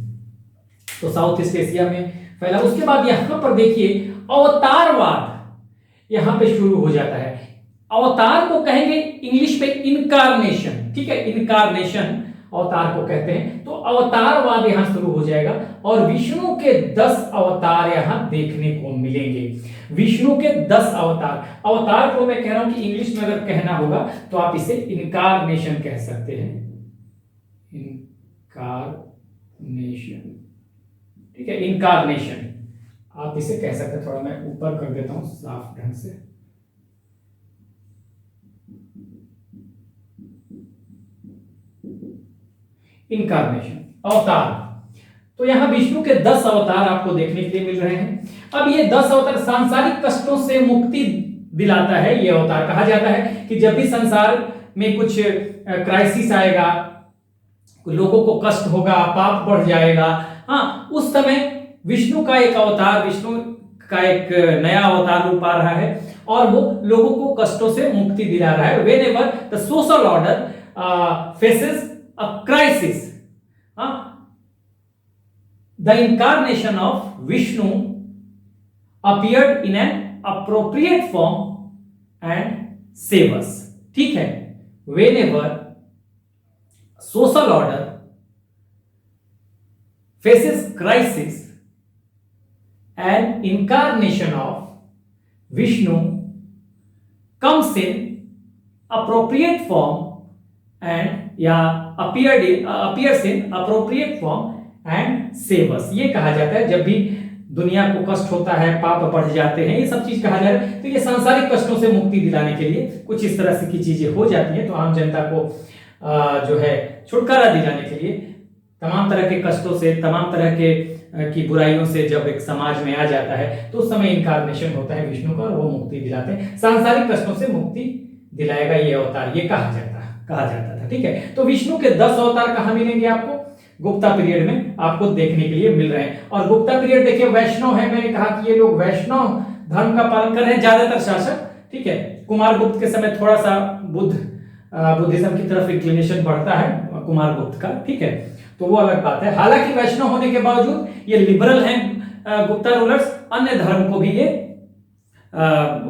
तो साउथ ईस्ट एशिया में फैला। उसके बाद यहाँ पर देखिए अवतारवाद यहाँ पे शुरू हो जाता है। अवतार को कहेंगे इंग्लिश में इनकारनेशन, ठीक है, इनकारनेशन अवतार को कहते हैं। तो अवतारवाद यहां शुरू हो जाएगा, और विष्णु के 10 अवतार यहां देखने को मिलेंगे। विष्णु के 10 अवतार, अवतार को मैं कह रहा हूं कि इंग्लिश में अगर कहना होगा तो आप इसे इनकारनेशन कह सकते हैं, इनकारनेशन, ठीक है, इनकारनेशन आप इसे कह सकते हैं। थोड़ा मैं ऊपर कर देता हूं साफ ढंग से। इनकारनेशन, अवतार। तो यहां विष्णु के 10 अवतार आपको देखने के लिए मिल रहे हैं। अब ये 10 अवतार सांसारिक कष्टों से मुक्ति दिलाता है। ये अवतार कहा जाता है कि जब भी संसार में कुछ क्राइसिस आएगा, लोगों को कष्ट होगा, पाप बढ़ जाएगा, हाँ, उस समय विष्णु का एक अवतार, विष्णु का एक नया अवतार रूप आ रहा है, और वो लोगों को कष्टों से मुक्ति दिला रहा है। Whenever the social order faces a crisis, the incarnation of Vishnu appeared in an appropriate form and save us, ठीक है। whenever social order faces crisis, an incarnation of Vishnu comes in appropriate form and या appears in appropriate form and save us, ये कहा जाता है। जब भी दुनिया को कष्ट होता है, पाप बढ़ जाते हैं, ये सब चीज कहा जा रहा है। तो ये सांसारिक कष्टों से मुक्ति दिलाने के लिए कुछ इस तरह से की चीजें हो जाती हैं। तो आम जनता को जो है छुटकारा दिलाने के लिए तमाम तरह के कष्टों से, तमाम तरह के की बुराइयों से जब एक समाज में आ जाता है तो उस समय इनकारनेशन होता है विष्णु का और वो मुक्ति दिलाते हैं, सांसारिक कष्टों से मुक्ति दिलाएगा ये अवतार, ये कहा जाता था। ठीक है, तो विष्णु के 10 अवतार कहाँ मिलेंगे आपको? गुप्ता पीरियड में आपको देखने के लिए मिल रहे हैं। और गुप्ता पीरियड देखिए वैष्णव है, मैंने कहा कि ये लोग वैष्णव धर्म का पालन कर रहे हैं ज्यादातर शासक। ठीक है, कुमार गुप्त के समय थोड़ा सा बुद्धिज्म की तरफ इंक्लिनेशन बढ़ता है कुमार गुप्त का। ठीक है, तो वो अलग बात है। हालांकि वैष्णव होने के बावजूद ये लिबरल हैं गुप्ता रूलर्स, अन्य धर्म को भी ये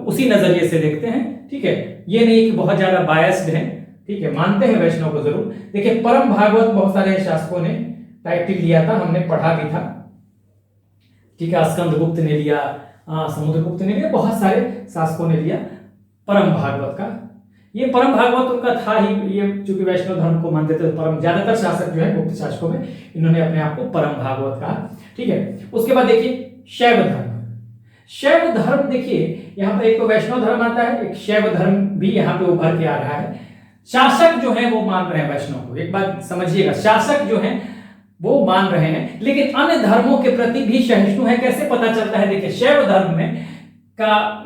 उसी नजरिए से देखते हैं। ठीक है, ये नहीं कि बहुत ज्यादा बायस्ड है। ठीक है, मानते हैं वैष्णव को जरूर। देखिए परम भागवत बहुत सारे शासकों ने टाइटल लिया था, हमने पढ़ा भी था। ठीक है, स्कंदगुप्त ने लिया, समुद्रगुप्त ने लिया, बहुत सारे शासकों ने लिया परम भागवत का। ये परम भागवत उनका था ही, ये चूंकि वैष्णव धर्म को मानते थे, परम ज्यादातर शासक जो है गुप्त शासकों में इन्होंने अपने आप को परम भागवत कहा। ठीक है, उसके बाद देखिए शैव धर्म। शैव धर्म देखिए यहाँ पर एक तो वैष्णव धर्म आता है, एक शैव धर्म भी यहाँ पे उभर के आ रहा है। शासक जो है वो मान रहे हैं वैष्णव को, एक बात समझिएगा, शासक जो है वो मान रहे हैं, लेकिन अन्य धर्मों के प्रति भी सहिष्णु है। कैसे पता चलता है? देखिए शैव धर्म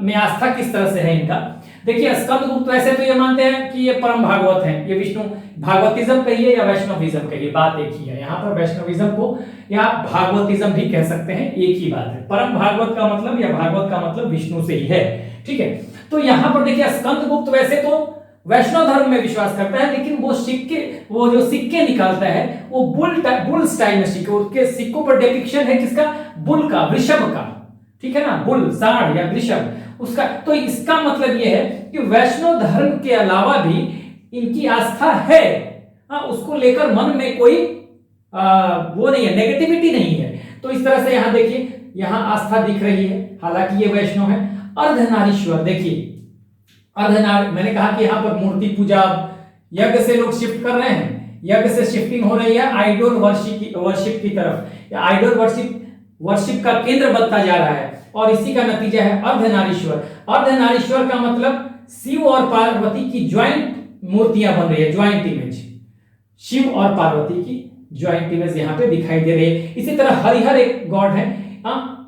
में आस्था किस तरह से है इनका। देखिए स्कंदगुप्त वैसे तो ये मानते हैं कि ये परम भागवत हैं, ये विष्णु भागवतिज्म कहिए या वैष्णविज्म कहिए, बात एक ही है। यहाँ पर वैष्णविज्म को या भागवतिज्म भी कह सकते हैं, एक ही बात है। परम भागवत का मतलब या भागवत का मतलब विष्णु से ही है। ठीक है, तो यहाँ पर देखिए स्कंदगुप्त वैसे तो वैष्णव धर्म में विश्वास करता है, लेकिन वो जो सिक्के निकालता है वो बुल स्टाइल में सिक्के, उसके सिक्कों पर डिपिक्शन है किसका? बुल का, वृषभ का। ठीक है ना, बुल, सांड या वृषभ उसका। तो इसका मतलब यह है कि वैष्णव धर्म के अलावा भी इनकी आस्था है, उसको लेकर मन में कोई वो नहीं है, नेगेटिविटी नहीं है। तो इस तरह से यहाँ देखिए, यहाँ आस्था दिख रही है, हालांकि ये वैष्णव है। अर्धनारीश्वर देखिए, मैंने कहा कि यहाँ पर मूर्ति पूजा यज्ञ से लोग शिफ्ट कर रहे हैं, यज्ञ से शिफ्टिंग हो रही है आइडल वर्शिप की तरफ, या आइडल वर्शिप का केंद्र बनता जा रहा है, और इसी का नतीजा है अर्धनारीश्वर। अर्धनारीश्वर का मतलब शिव और पार्वती की ज्वाइंट मूर्तियां बन रही है, ज्वाइंट इमेज, शिव और पार्वती की ज्वाइंट इमेज यहाँ पे दिखाई दे रही है। इसी तरह हरिहर एक गॉड है,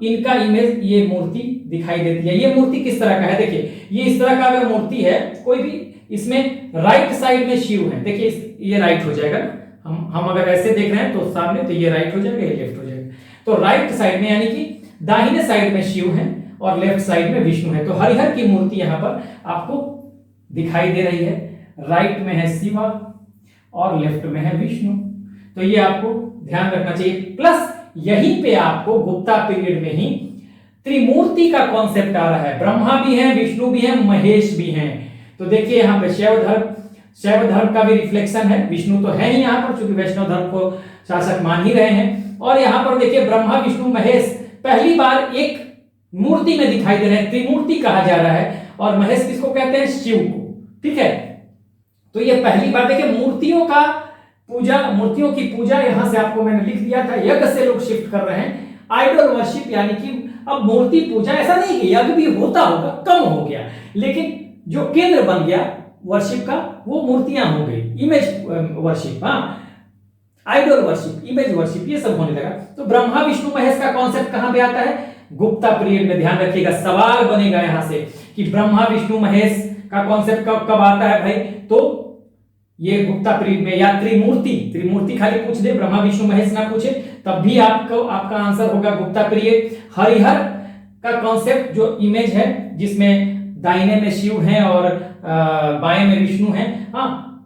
इनका इमेज, ये मूर्ति दिखाई देती है। ये मूर्ति किस तरह का है? देखिए ये इस तरह का अगर मूर्ति है कोई भी, इसमें राइट साइड में शिव है। देखिए ये राइट हो जाएगा, हम अगर ऐसे देख रहे हैं तो सामने, तो ये राइट हो जाएगा, ये लेफ्ट हो जाएगा। तो राइट साइड में यानी कि दाहिने साइड में शिव है और लेफ्ट साइड में विष्णु है। तो हरिहर की मूर्ति यहाँ पर आपको दिखाई दे रही है, राइट में है शिवा और लेफ्ट में है विष्णु। तो ये आपको ध्यान रखना चाहिए। प्लस यहीं पे आपको गुप्ता पीरियड में ही त्रिमूर्ति का कॉन्सेप्ट आ रहा है, ब्रह्मा भी है, विष्णु भी है, महेश भी हैं। तो देखिए यहाँ पे शैव धर्म का भी रिफ्लेक्शन है, विष्णु तो है ही यहाँ पर, चूंकि वैष्णव धर्म को शासक मान ही रहे हैं। और यहाँ पर देखिए ब्रह्मा, विष्णु, महेश पहली बार एक मूर्ति में दिखाई दे रहे हैं, त्रिमूर्ति कहा जा रहा है। और महेश किसको कहते हैं? शिव को। ठीक है, तो ये पहली बार देखिए मूर्तियों की पूजा यहां से आपको मैंने लिख दिया था, यज्ञ से लोग शिफ्ट कर रहे हैं आइडल वर्शिप, यानी कि अब मूर्ति पूजा, ऐसा नहीं कि यज्ञ भी होता होगा, कम हो गया, लेकिन जो केंद्र बन गया वर्शिप का वो मूर्तियां हो गई, image worship, idol worship, image worship, ये सब होने लगा। तो ब्रह्मा, विष्णु, महेश का कॉन्सेप्ट कहां पे आता है? गुप्ता पीरियड में। ध्यान रखिएगा, सवाल बनेगा यहां से कि ब्रह्मा, विष्णु, महेश का कॉन्सेप्ट कब आता है भाई? तो ये गुप्ता पीरियड में। या त्रिमूर्ति खाली पूछ दे, ब्रह्मा, विष्णु, महेश ना पूछे, तब भी आपका आंसर होगा गुप्ता पीरियड। हरिहर का कॉन्सेप्ट जो इमेज है, जिसमें दाहिने में शिव है और बाएं में विष्णु है,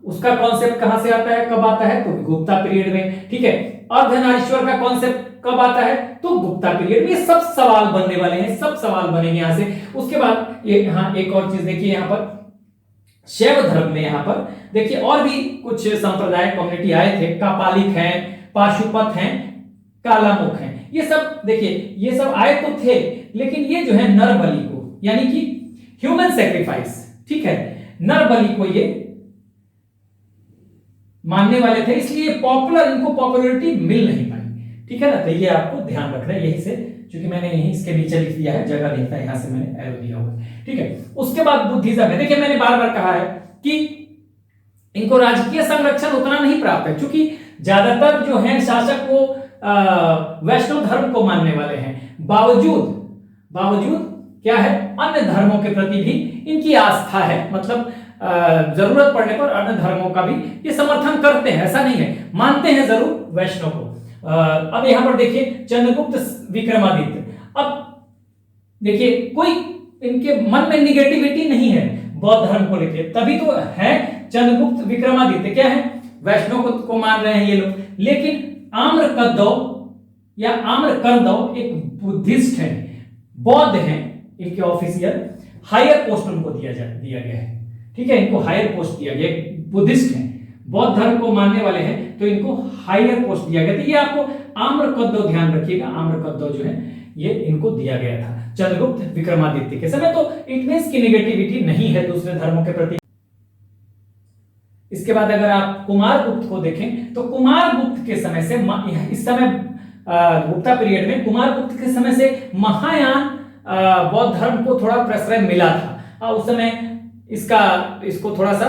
उसका कॉन्सेप्ट कहां से आता है, कब आता है? तो गुप्ता पीरियड में। ठीक है, अर्धनारीश्वर का कॉन्सेप्ट कब आता है? तो गुप्ता पीरियड में। ये सब सवाल बनने वाले हैं, सब सवाल बनेंगे यहां से। उसके बाद एक और चीज देखिए, यहाँ पर शैव धर्म में यहाँ पर देखिए और भी कुछ संप्रदाय कम्युनिटी आए थे, कापालिक हैं, पाशुपत हैं, कालामुख हैं। ये सब देखिए, ये सब आए तो थे, लेकिन ये जो है नर बलि को, यानी कि ह्यूमन सेक्रीफाइस, ठीक है, नर बलि को ये मानने वाले थे, इसलिए इनको पॉपुलैरिटी मिल नहीं पाई। ठीक है ना, तो ये आपको ध्यान रखना है, यही से क्योंकि मैंने यही इसके नीचे लिख दिया है, जगह लिखता है, यहां से मैंने एरो दिया हुआ है, ठीक है। उसके बाद बुद्धिज्म है। देखिए मैंने बार बार कहा है कि इनको राजकीय संरक्षण उतना नहीं प्राप्त है, क्योंकि ज्यादातर जो है शासक वो वैष्णव धर्म को मानने वाले हैं। बावजूद क्या है, अन्य धर्मों के प्रति भी इनकी आस्था है, मतलब जरूरत पड़ने पर अन्य धर्मों का भी ये समर्थन करते हैं, ऐसा नहीं है, मानते हैं जरूर वैष्णव को। अब यहां पर देखिए चंद्रगुप्त विक्रमादित्य। अब देखिए कोई इनके मन में निगेटिविटी नहीं है बौद्ध धर्म को लेकर, तभी तो है चंद्रगुप्त विक्रमादित्य क्या है, वैष्णव को मान रहे हैं ये लोग। लेकिन आम्रकरदव एक बुद्धिस्ट है, बौद्ध हैं, इनके ऑफिशियल हायर पोस्ट उनको दिया गया है, ठीक है, इनको हायर पोस्ट दिया गया, बुद्धिस्ट हैं, बौद्ध धर्म को मानने वाले हैं, तो इनको हायर पोस्ट दिया गया। तो ये आपको आम्रकरदव ध्यान रखिएगा, आम्रकरदव जो है ये इनको दिया गया था चंद्रगुप्त विक्रमादित्य के समय। तो इट मींस की नेगेटिविटी नहीं है दूसरे धर्मों के प्रति। इसके बाद अगर आप कुमारगुप्त को देखें तो कुमारगुप्त के समय से, इस समय गुप्ता पीरियड में कुमारगुप्त के समय से महायान बौद्ध धर्म को थोड़ा प्रश्रय मिला था। उस समय इसको थोड़ा सा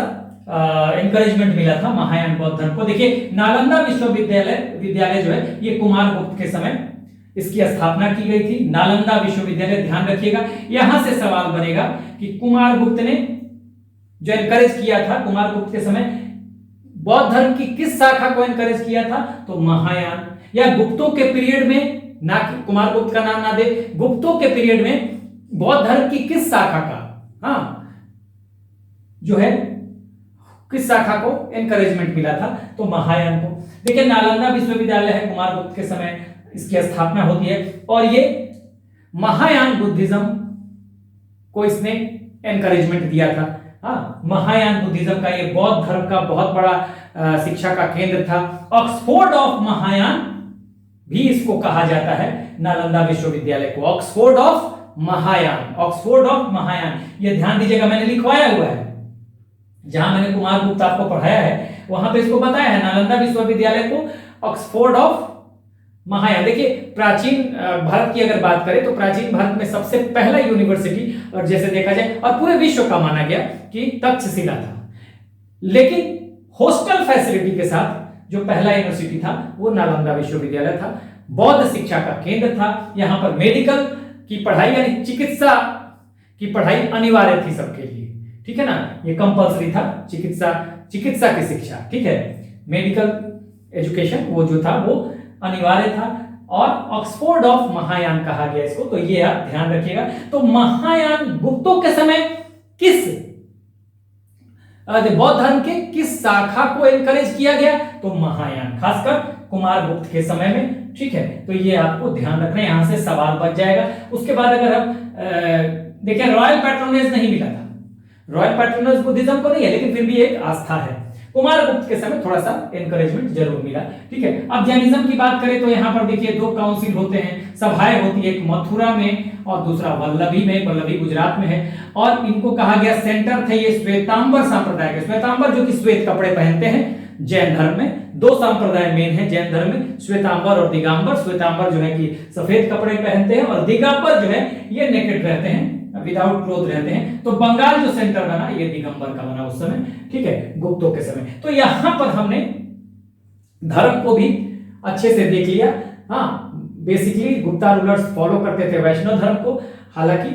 एनकरेजमेंट मिला था महायान बौद्ध धर्म को। देखिए नालंदा विश्वविद्यालय जो है ये कुमारगुप्त के समय इसकी स्थापना की गई थी, नालंदा विश्वविद्यालय। ध्यान रखिएगा, यहां से सवाल बनेगा कि कुमारगुप्त ने जो एनकरेज किया था, कुमारगुप्त के समय बौद्ध धर्म की किस शाखा को एनकरेज किया था, तो महायान। या गुप्तों के पीरियड में, ना कुमारगुप्त का नाम ना दे, गुप्तों के पीरियड में बौद्ध धर्म की किस शाखा का, हाँ, जो है किस शाखा को एनकरेजमेंट मिला था, तो महायान को। देखिए नालंदा विश्वविद्यालय है, कुमारगुप्त के समय इसकी स्थापना होती है, और ये महायान बुद्धिज्म को इसने एनकरेजमेंट दिया था। हाँ, महायान बुद्धिज्म का ये बौद्ध धर्म का बहुत बड़ा शिक्षा का केंद्र था। ऑक्सफोर्ड ऑफ महायान भी इसको कहा जाता है, नालंदा विश्वविद्यालय को, Oxford of Mahayana, Oxford of Mahayana. ये ध्यान दीजिएगा, मैंने लिखवाया हुआ है, जहां मैंने कुमारगुप्त आपको पढ़ाया है वहां पे इसको बताया है, नालंदा विश्वविद्यालय को ऑक्सफोर्ड ऑफ महायान। देखिए प्राचीन भारत की अगर बात करें तो प्राचीन भारत में सबसे पहला यूनिवर्सिटी, और जैसे देखा जाए और पूरे विश्व का माना गया कि तक्षशिला था, लेकिन हॉस्टल फैसिलिटी के साथ जो पहला यूनिवर्सिटी था वो नालंदा विश्वविद्यालय था। बौद्ध शिक्षा का केंद्र था। यहां पर मेडिकल की पढ़ाई यानी चिकित्सा की पढ़ाई अनिवार्य थी सबके लिए, ठीक है ना, ये कंपलसरी था, चिकित्सा की शिक्षा, ठीक है, मेडिकल एजुकेशन वो जो था वो अनिवार्य था। और ऑक्सफोर्ड ऑफ महायान कहा गया इसको, तो ये आप ध्यान रखिएगा। तो महायान गुप्तों के समय किस बौद्ध धर्म के किस शाखा को एनकरेज किया गया, तो महायान, खासकर कुमारगुप्त के समय में, ठीक है। तो ये आपको ध्यान रखना है, यहां से सवाल बच जाएगा। उसके बाद अगर हम देखें, रॉयल पैट्रोनेज नहीं मिला था, रॉयल पैट्रोनेज बुद्धिज्म को नहीं है, लेकिन फिर भी एक आस्था है। कुमारगुप्त के समय थोड़ा सा एनकरेजमेंट जरूर मिला, ठीक है। अब जैनिज्म की बात करें तो यहाँ पर देखिए 2 काउंसिल होते हैं, सभाएं होती है, एक मथुरा में और दूसरा वल्लभी में, वल्लभी गुजरात में है। और इनको कहा गया सेंटर थे ये श्वेतांबर संप्रदाय के, श्वेतांबर जो कि श्वेत कपड़े पहनते हैं जैन धर्म में। 2 संप्रदाय मेन है जैन धर्म में, श्वेतांबर और दिगंबर। श्वेतांबर जो है कि सफेद कपड़े पहनते हैं, और दिगंबर जो है ये नेकेड रहते हैं, विदाउट क्लोथ रहते हैं। तो बंगाल जो सेंटर बना ये दिगंबर का बना उस समय, ठीक है, गुप्तों के समय। तो यहां पर हमने धर्म को भी अच्छे से देख लिया। हाँ, बेसिकली गुप्ता रूलर्स फॉलो करते थे वैष्णव धर्म को, हालांकि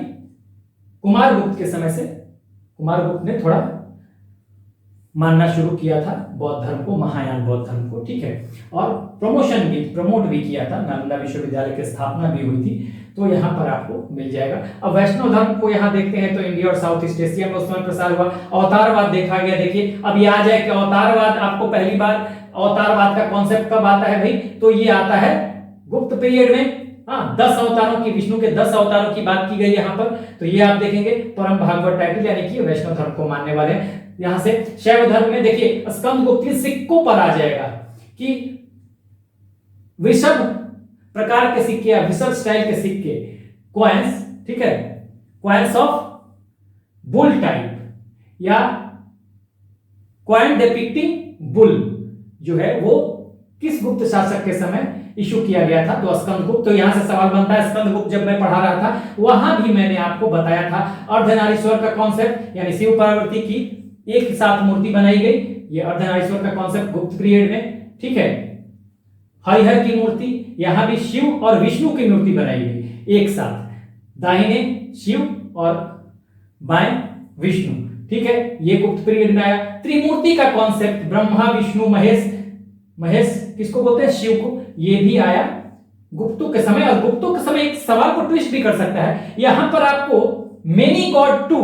कुमारगुप्त के समय से कुमारगुप्त ने थोड़ा मानना शुरू किया था बौद्ध धर्म को, महायान बौद्ध धर्म को, ठीक है। और प्रमोट भी किया था, नालंदा विश्वविद्यालय की स्थापना भी हुई थी, तो यहाँ पर आपको मिल जाएगा। अब वैष्णव धर्म को यहाँ देखते हैं तो इंडिया और साउथ ईस्ट एशिया में उस समय प्रसार हुआ। अवतारवाद देखा गया। देखिए अब ये आ जाए कि अवतारवाद, आपको पहली बार अवतारवाद का कॉन्सेप्ट कब आता है भाई, तो ये आता है गुप्त पीरियड में। हाँ, 10 अवतारों की, विष्णु के 10 अवतारों की बात की गई यहाँ पर, तो ये आप देखेंगे परम भागवत टाइटल, यानी कि वैष्णव धर्म को मानने वाले हैं। यहां से शैव धर्म में देखिए स्कंदगुप्त सिक्कों पर आ जाएगा कि वृषभ प्रकार के सिक्के या वृषभ स्टाइल के सिक्के, कॉइन्स, ठीक है, कॉइन्स ऑफ बुल टाइप या कॉइन डिपिक्टिंग बुल जो है वो किस गुप्त शासक के समय इशू किया गया था, तो स्कंदगुप्त। तो यहां से सवाल बनता है, स्कंदगुप्त जब मैं पढ़ा रहा था वहां भी मैंने आपको बताया था अर्धनारीश्वर का कॉन्सेप्ट, यानी शिव पार्वती की एक साथ मूर्ति बनाई गई, ये अर्धनारीश्वर का कॉन्सेप्ट गुप्त पीरियड में, ठीक है। हरिहर की मूर्ति, यहां भी शिव और विष्णु की मूर्ति बनाई गई एक साथ, दाहिने शिव और बाएं विष्णु, ठीक है। ये गुप्त पीरियड में आया। त्रिमूर्ति का कॉन्सेप्ट, ब्रह्मा विष्णु महेश, महेश किसको बोलते हैं, शिव को, ये भी आया गुप्तों के समय। और गुप्तों के समय एक सवाल को ट्विस्ट भी कर सकता है, यहां पर आपको many god to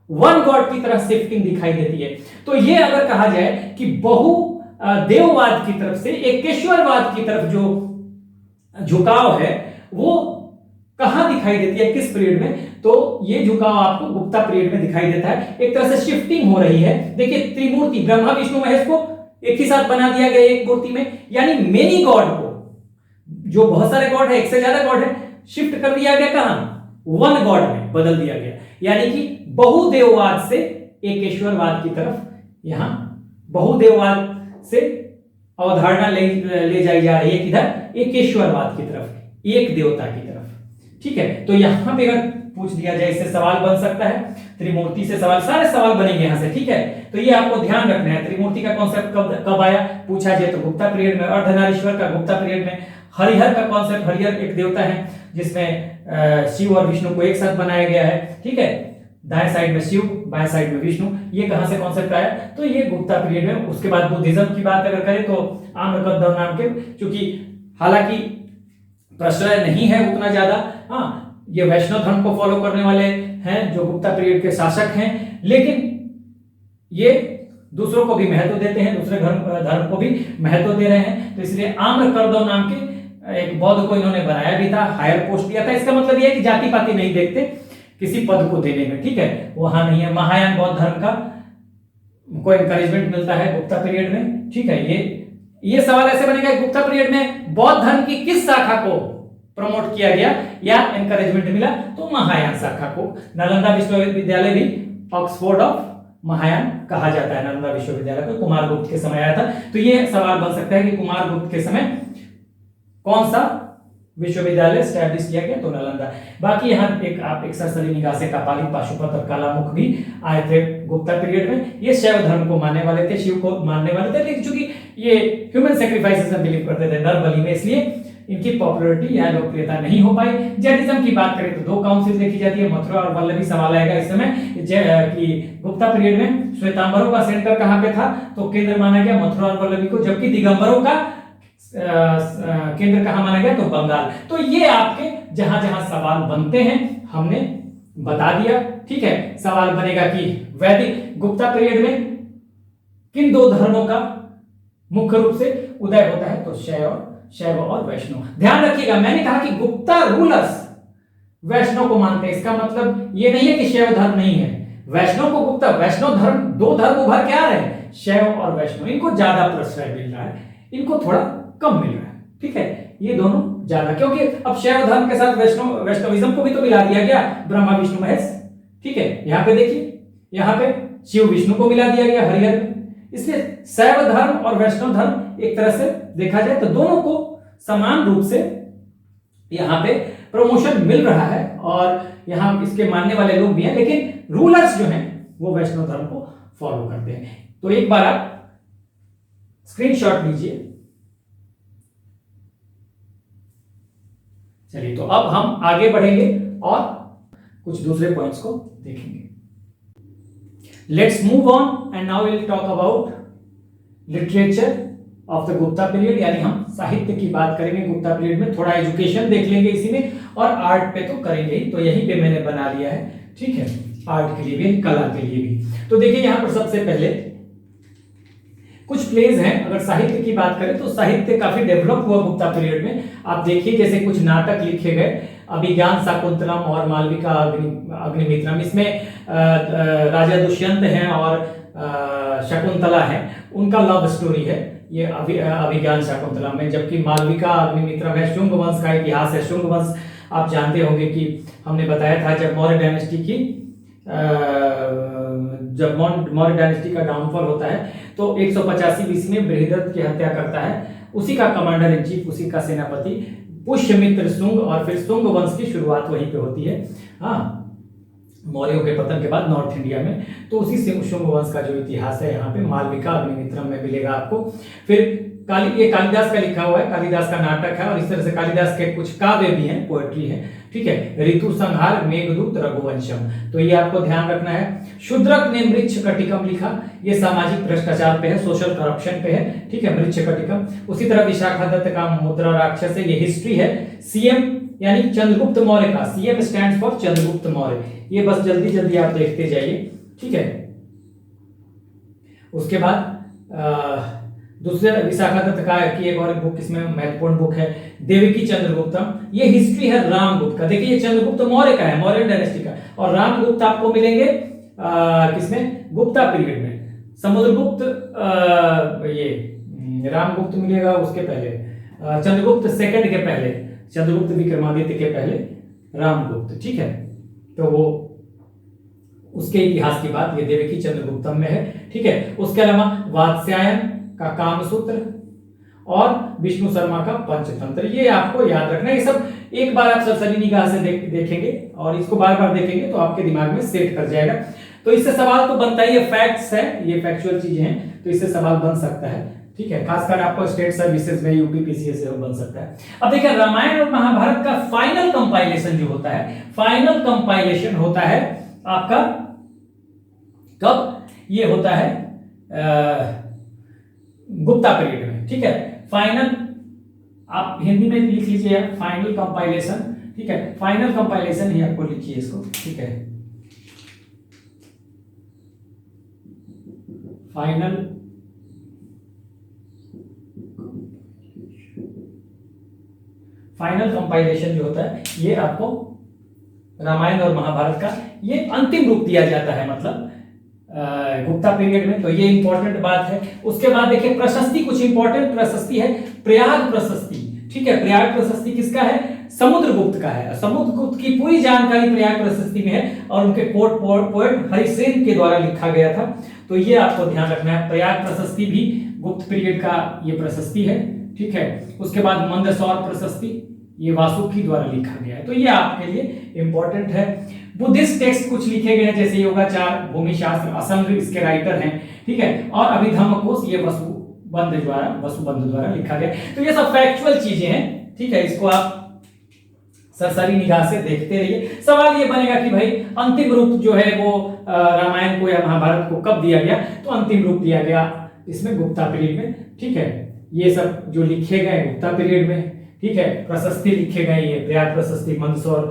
one god की तरह शिफ्टिंग दिखाई देती है। तो ये अगर कहा जाए कि बहु देववाद की तरफ से एकेश्वरवाद की तरफ जो झुकाव है वो कहां दिखाई देती है, किस पीरियड में, तो ये झुकाव आपको गुप्ता पीरियड में दिखाई देता है। एक तरह से शिफ्टिंग हो रही है। देखिए त्रिमूर्ति, ब्रह्मा विष्णु महेश को एक ही साथ बना दिया गया एक मूर्ति में, यानी मेनी गॉड को, जो बहुत सारे गॉड है, एक से ज्यादा गॉड है, शिफ्ट कर दिया गया कहां, वन गॉड में बदल दिया गया, यानी कि बहुदेववाद से एकेश्वरवाद की तरफ, यहां बहुदेववाद से अवधारणा ले जाई जा रही है किधर, एकेश्वरवाद की तरफ, एक देवता की तरफ, ठीक है। तो यहां पे अगर पूछ दिया जाए, इससे सवाल बन सकता है, त्रिमूर्ति से सवाल, सारे सवाल बनेंगे यहां से, ठीक है। तो ये आपको ध्यान रखना है। त्रिमूर्ति का कॉन्सेप्ट कब आया पूछा जाए तो गुप्ता पीरियड में, अर्धनारीश्वर का गुप्ता पीरियड में, हरिहर का कॉन्सेप्ट, हरिहर एक देवता है जिसमें शिव और विष्णु को एक साथ बनाया गया है, ठीक है। दाएं साइड में शिव, बाएं साइड में विष्णु, ये कहां से कॉन्सेप्ट आया, तो ये गुप्ता पीरियड में। उसके बाद बुद्धिज्म की बात अगर करें तो आम्रकद्दव नाम के, क्योंकि हालांकि प्रश्रय नहीं है उतना ज्यादा, हाँ ये वैष्णव धर्म को फॉलो करने वाले हैं जो गुप्ता पीरियड के शासक हैं, लेकिन ये दूसरों को भी महत्व देते हैं, दूसरे धर्म को भी महत्व दे रहे हैं। तो इसलिए आम्रकर्दव नाम के एक बौद्ध को इन्होंने बनाया भी था, हायर पोस्ट दिया था। इसका मतलब यह है कि जाति पाति नहीं देखते किसी पद को देने में, ठीक है, वहां नहीं है। महायान बौद्ध धर्म का को एनकरेजमेंट मिलता है गुप्ता पीरियड में, ठीक है। ये सवाल ऐसे बनेगा, गुप्ता पीरियड में बौद्ध धर्म की किस शाखा को प्रमोट किया गया या एनकरेजमेंट मिला, तो महायान शाखा को। नालंदा विश्वविद्यालय भी ऑक्सफोर्ड ऑफ महायान कहा जाता है, नालंदा विश्वविद्यालय को, कुमार गुप्त के समय आया था। तो ये सवाल बन सकता है कि कुमार गुप्त के समय कौन सा विश्वविद्यालय स्टैब्लिश किया गया, तो नालंदा। बाकी यहाँ एक आप एक सरसरी निगाह से कपाली, पाशुपत और कालामुख भी आए थे गुप्ता पीरियड में। ये शैव धर्म को मानने वाले थे, शिव को मानने वाले थे, लेकिन चूंकि ये ह्यूमन सैक्रिफाइसेस में बिलीव करते थे, नर बलि में, इसलिए इनकी पॉपुलैरिटी या लोकप्रियता नहीं हो पाई। जैनिज्म की बात करें तो दो काउंसिल देखी जाती है, मथुरा और वल्लभी। सवाल आएगा इस समय कि गुप्ता पीरियड में श्वेतांबरों का सेंटर कहां पे था, तो केंद्र माना गया मथुरा और वल्लभी को, जबकि दिगंबरों का केंद्र कहां माना गया, तो बंगाल। तो ये आपके जहां जहां सवाल बनते हैं हमने बता दिया, ठीक है। सवाल बनेगा कि वैदिक गुप्ता पीरियड में किन दो धर्मों का मुख्य रूप से उदय होता है, तो शैव और वैष्णव। ध्यान रखिएगा, मैंने कहा कि गुप्ता रूलर्स वैष्णव को मानते हैं, इसका मतलब ये नहीं है कि शैव धर्म नहीं है। वैष्णव को गुप्ता, वैष्णव धर्म, दो धर्म उभर के आ रहे हैं, शैव और वैष्णव। इनको ज्यादा प्रश्रय मिल रहा है, इनको थोड़ा कम मिल रहा है, ठीक है। ये दोनों ज्यादा, क्योंकि अब शैव धर्म के साथ वैष्णविज्म को भी तो मिला दिया गया, ब्रह्मा विष्णु महेश, ठीक है। यहाँ पे देखिए, यहाँ पे शिव विष्णु को मिला दिया गया हरिहर में, इसलिए शैव धर्म और वैष्णव धर्म एक तरह से देखा जाए तो दोनों को समान रूप से यहाँ पे प्रमोशन मिल रहा है, और यहाँ इसके मानने वाले लोग भी हैं, लेकिन रूलर्स जो हैं वो वैष्णव धर्म को फॉलो करते हैं। तो एक बार आप स्क्रीनशॉट लीजिए। चलिए, तो अब हम आगे बढ़ेंगे और कुछ दूसरे पॉइंट्स को देखेंगे। Let's move on and now will talk about literature of the Gupta period, यानी हम साहित्य की बात करेंगे गुप्ता पीरियड में। थोड़ा एजुकेशन देख लेंगे इसी में, और आर्ट पे तो करेंगे ही, तो यहीं पे मैंने बना लिया है, ठीक है, आर्ट के लिए भी, कला के लिए भी। तो देखिए यहाँ पर सबसे पहले कुछ प्लेज हैं। अगर साहित्य की बात करें तो साहित्य काफी डेवलप हुआ गुप्ता पीरियड में। आप देखिए जैसे कुछ नाटक लिखे गए, अभिज्ञान शाकुंतलम और मालविका अग्निमित्रम, इसमें राजा दुष्यंत हैं और शकुंतला है, उनका लव स्टोरी है ये अभिज्ञान शाकुंतलम में। जबकि मालविका अग्निमित्रम है, शुंग वंश का इतिहास है। शुंग वंश आप जानते होंगे कि हमने बताया था जब मौर्य डायनेस्टी की मौर्य डायनेस्टी का डाउनफॉल होता है तो 185 बीसी में बृहदत्त की हत्या करता है उसी का कमांडर इन चीफ, उसी का सेनापति पुष्यमित्र शुंग, और फिर शुंग वंश की शुरुआत वहीं पे होती है। हाँ, मौर्यों के पतन के बाद नॉर्थ इंडिया में, तो उसी से शुंग वंश का जो इतिहास है यहाँ पे मालविका अग्निमित्रम में मिलेगा आपको। फिर ये कालिदास का लिखा हुआ है, कालिदास का नाटक है, और इस तरह से कालिदास के कुछ काव्य भी हैं, पोएट्री है, ठीक है। ऋतु संहार, मेघदूत, रघुवंशम, तो ये आपको ध्यान रखना है। शूद्रक ने मृच्छ कटिकम लिखा, ये सामाजिक भ्रष्टाचार पे है, सोशल करप्शन पे है, ठीक है, मृच्छ कटिकम। उसी तरह विशाखा दत्त का मुद्रा राक्षस है, ये हिस्ट्री है। सीएम यानी चंद्रगुप्त मौर्य का, CM stands for Chandragupta Maurya, ये बस जल्दी जल्दी आप देखते जाइए, ठीक है। उसके बाद दूसरे विशाखा दत्त का की एक और बुक इसमें महत्वपूर्ण बुक है, देवकी चंद्रगुप्तम, ये हिस्ट्री है रामगुप्त का। देखिए ये चंद्रगुप्त मौर्य का है, मौर्य डायनेस्टी का, और रामगुप्त आपको मिलेंगे किसमें, गुप्ता पीरियड में। समुद्रगुप्त ये रामगुप्त मिलेगा उसके पहले, चंद्रगुप्त सेकंड के पहले, चंद्रगुप्त विक्रमादित्य के पहले रामगुप्त, ठीक है। तो वो उसके इतिहास की बात ये देवकी चंद्रगुप्तम में है, ठीक है। उसके अलावा वात्स्यायन का कामसूत्र और विष्णु शर्मा का पंचतंत्र, ये आपको याद रखना है। ये सब एक बार आप सरसरी निगाह से देखेंगे और इसको बार बार देखेंगे तो आपके दिमाग में सेट कर जाएगा। तो इससे सवाल तो बनता ही है, फैक्ट्स है, ये फैक्चुअल चीजें हैं, तो इससे सवाल बन सकता है, ठीक है। खासकर आपको स्टेट सर्विसेज में यूपीपीसीएस से बन सकता है। अब देखिए रामायण और महाभारत का फाइनल कंपाइलेशन जो होता है, फाइनल कंपाइलेशन होता है आपका कब, ये होता है गुप्ता पीरियड में, ठीक है। फाइनल आप हिंदी में लिख लीजिए, फाइनल कंपाइलेशन, ठीक है, फाइनल कंपाइलेशन ही आपको लिखिए इसको, ठीक है। फाइनल कंपाइलेशन जो होता है ये आपको रामायण और महाभारत का ये अंतिम रूप दिया जाता है, मतलब गुप्ता पीरियड में, तो ये इंपॉर्टेंट बात है। उसके बाद देखिए प्रशस्ति, कुछ इंपॉर्टेंट प्रशस्ति है, प्रयाग प्रशस्ति, ठीक है। प्रयाग प्रशस्ति किसका है, समुद्रगुप्त का है। समुद्रगुप्त की पूरी जानकारी प्रयाग प्रशस्ति में है और उनके कोर्ट पोएट हरिसेन के द्वारा लिखा गया था, तो ये आपको ध्यान रखना है। प्रयाग प्रशस्ति भी गुप्त पीरियड का ये प्रशस्ति है, ठीक है। उसके बाद मंदसौर प्रशस्ति, ये वासुकी द्वारा लिखा गया है, तो ये आपके लिए इंपॉर्टेंट है। बुद्धिस्ट टेक्स्ट कुछ लिखे गए हैं, जैसे योगाचार, भूमिशास्त्र, असंग इसके राइटर हैं, ठीक है। और अभिधम्म कोश ये वसुबंध द्वारा लिखा गया। तो ये सब फैक्चुअल चीजें हैं, ठीक है। इसको आप सरसरी निगाह से देखते रहिए। सवाल ये बनेगा कि भाई अंतिम रूप जो है वो रामायण को या महाभारत को कब दिया गया, तो अंतिम रूप दिया गया इसमें गुप्ता पीरियड में, ठीक है। ये सब जो लिखे गए गुप्ता पीरियड में, ठीक है। प्रशस्ति लिखे गए, ये प्रयाग प्रशस्ति, मंदसौर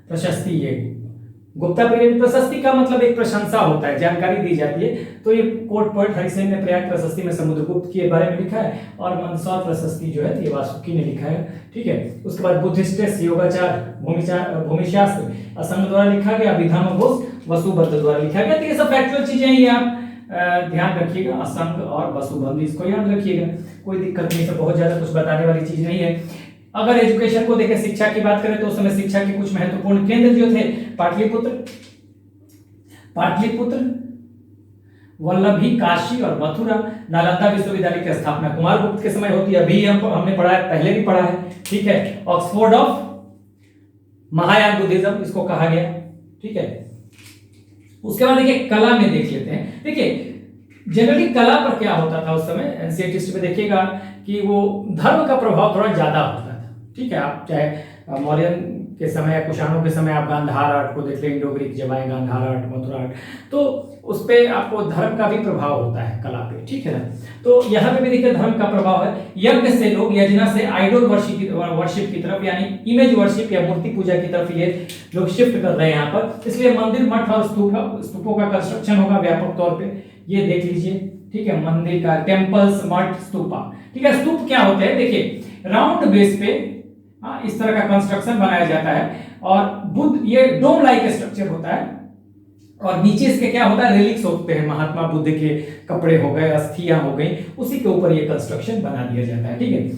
प्रशस्ति, ये गुप्ता पीरियड। प्रशस्ति का मतलब एक प्रशंसा होता है, जानकारी दी जाती है, तो ये कोर्ट पोएट हरिसेन ने प्रयाग प्रशस्ति में समुद्रगुप्त के बारे में लिखा है, और मंदसौर प्रशस्ति जो है ये वासुकी ने लिखा है, ठीक है। उसके बाद बुद्धिस्ट योगाचार, भूमिशास्त्र असंग द्वारा लिखा गया, अभिधम्म घोष वसुबंध द्वारा लिखा गया। तो ये सब फैक्चुअल चीजें ये आप ध्यान रखिएगा, असंग और वसुबंध इसको याद रखिएगा, कोई दिक्कत नहीं, सब बहुत ज्यादा कुछ बताने वाली चीज नहीं है। अगर एजुकेशन को देखें, शिक्षा की बात करें तो उस समय शिक्षा के कुछ महत्वपूर्ण केंद्र जो थे, पाटलिपुत्र, वल्लभी, काशी और मथुरा। नालंदा विश्वविद्यालय की स्थापना कुमारगुप्त के समय होती है, अभी हमने पढ़ा है, पहले भी पढ़ा है, ठीक है। ऑक्सफोर्ड ऑफ महायान बुद्धिज्म इसको कहा गया, ठीक है। उसके बाद देखिए कला में देख लेते हैं। देखिए जनरली कला पर क्या होता था उस समय, एनसीईआरटी टेस्ट में देखिएगा कि वो धर्म का प्रभाव थोड़ा ज्यादा होता था, ठीक है। आप चाहे मौर्यन के समय, कुषाणों के समय आप गांधार आर्ट को देख लें, डोगरी की जगह गांधार आर्ट, मथुरा आर्ट, तो उस पे आपको धर्म का भी प्रभाव होता है कला पे, ठीक है ना। तो यहाँ पे भी देखिए धर्म का प्रभाव है। यज्ञ से लोग, यजना से आइडल वर्शिप की तरफ, यानी इमेज वर्शिप या मूर्ति पूजा की तरफ ये लोग शिफ्ट कर रहे हैं यहाँ पर, इसलिए मंदिर, मठ और स्तूपों का कंस्ट्रक्शन होगा व्यापक तौर पे, ये देख लीजिए, ठीक है। मंदिर का, टेम्पल्स, मठ, स्तूपा, ठीक है। स्तूप क्या होते हैं, देखिए राउंड बेस पे इस तरह का कंस्ट्रक्शन बनाया जाता है, और बुद्ध, ये डोम लाइक स्ट्रक्चर होता है, और नीचे इसके क्या होता है, रिलिक्स होते हैं, महात्मा बुद्ध के कपड़े हो गए, अस्थियां हो गई, उसी के ऊपर ये कंस्ट्रक्शन बना दिया जाता है, ठीक है।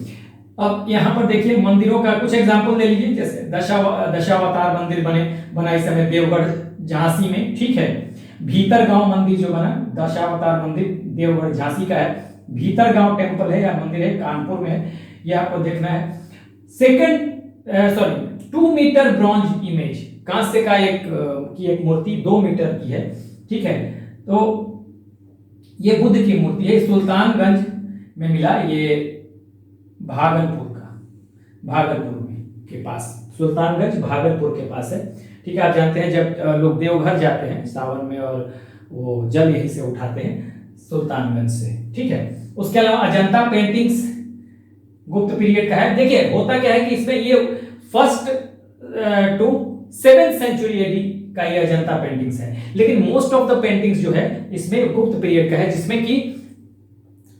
अब यहाँ पर देखिए मंदिरों का कुछ एग्जांपल ले लीजिए, जैसे दशावतार मंदिर बना इस समय देवगढ़ झांसी में, ठीक है। भीतर गांव मंदिर जो बना, दशावतार मंदिर देवगढ़ झांसी का है, भीतर गांव टेम्पल है या मंदिर है, कानपुर में है, ये आपको देखना है। सेकंड 2 मीटर ब्रॉन्ज इमेज, कांस्य का एक मूर्ति 2 मीटर की है, ठीक है। तो ये बुद्ध की मूर्ति है, सुल्तानगंज में मिला, ये भागलपुर में के पास, सुल्तानगंज भागलपुर के पास है, ठीक है। आप जानते हैं जब लोग देवघर जाते हैं सावन में और वो जल यहीं से उठाते हैं सुल्तानगंज से, ठीक है। उसके अलावा अजंता पेंटिंग्स गुप्त पीरियड का है। देखिए होता क्या है कि इसमें ये 1st to 7th century AD का ये अजंता पेंटिंग्स है, लेकिन मोस्ट ऑफ द पेंटिंग्स जो है इसमें गुप्त पीरियड का है, जिसमें कि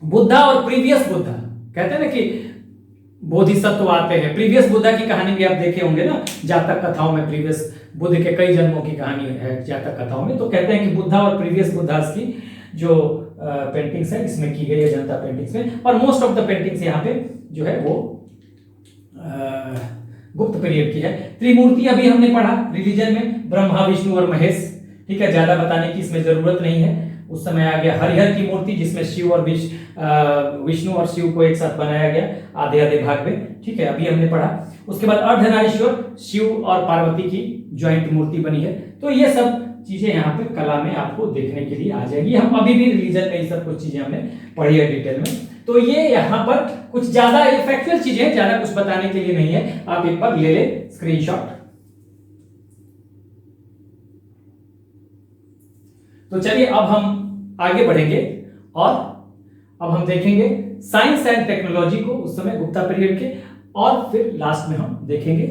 बुद्धा और प्रीवियस बुद्धा, कहते हैं ना कि बोधिसत्व आते हैं, प्रीवियस बुद्धा की कहानी भी आप देखे होंगे ना जातक कथाओं में, प्रीवियस बुद्ध के कई जन्मों की कहानी है जातक कथाओं में। तो कहते हैं कि बुद्धा और प्रीवियस बुद्धास की जो पेंटिंग्स है इसमें की गई है अजंता पेंटिंग्स में, और मोस्ट ऑफ द पेंटिंग्स यहाँ पे जो है वो गुप्त पीरियड की है। त्रिमूर्ति अभी हमने पढ़ा रिलीजन में, ब्रह्मा विष्णु और महेश, ठीक है, ज्यादा बताने की इसमें जरूरत नहीं है। उस समय आ गया हरिहर की मूर्ति, जिसमें शिव और विष्णु और शिव को एक साथ बनाया गया आधे आधे भाग में, ठीक है, अभी हमने पढ़ा। उसके बाद अर्धनारीश्वर शिव और पार्वती की ज्वाइंट मूर्ति बनी है। तो ये सब चीजें यहाँ पे कला में आपको देखने के लिए आ जाएगी। हम अभी भी रिलीजन में ये सब कुछ चीजें हमने पढ़ी है डिटेल में। तो ये यहाँ पर कुछ ज्यादा फैक्चुअल चीजें हैं, ज्यादा कुछ बताने के लिए नहीं है, आप एक बार ले ले स्क्रीनशॉट। तो चलिए अब हम आगे बढ़ेंगे और अब हम देखेंगे साइंस एंड टेक्नोलॉजी को उस समय गुप्ता पीरियड के, और फिर लास्ट में हम देखेंगे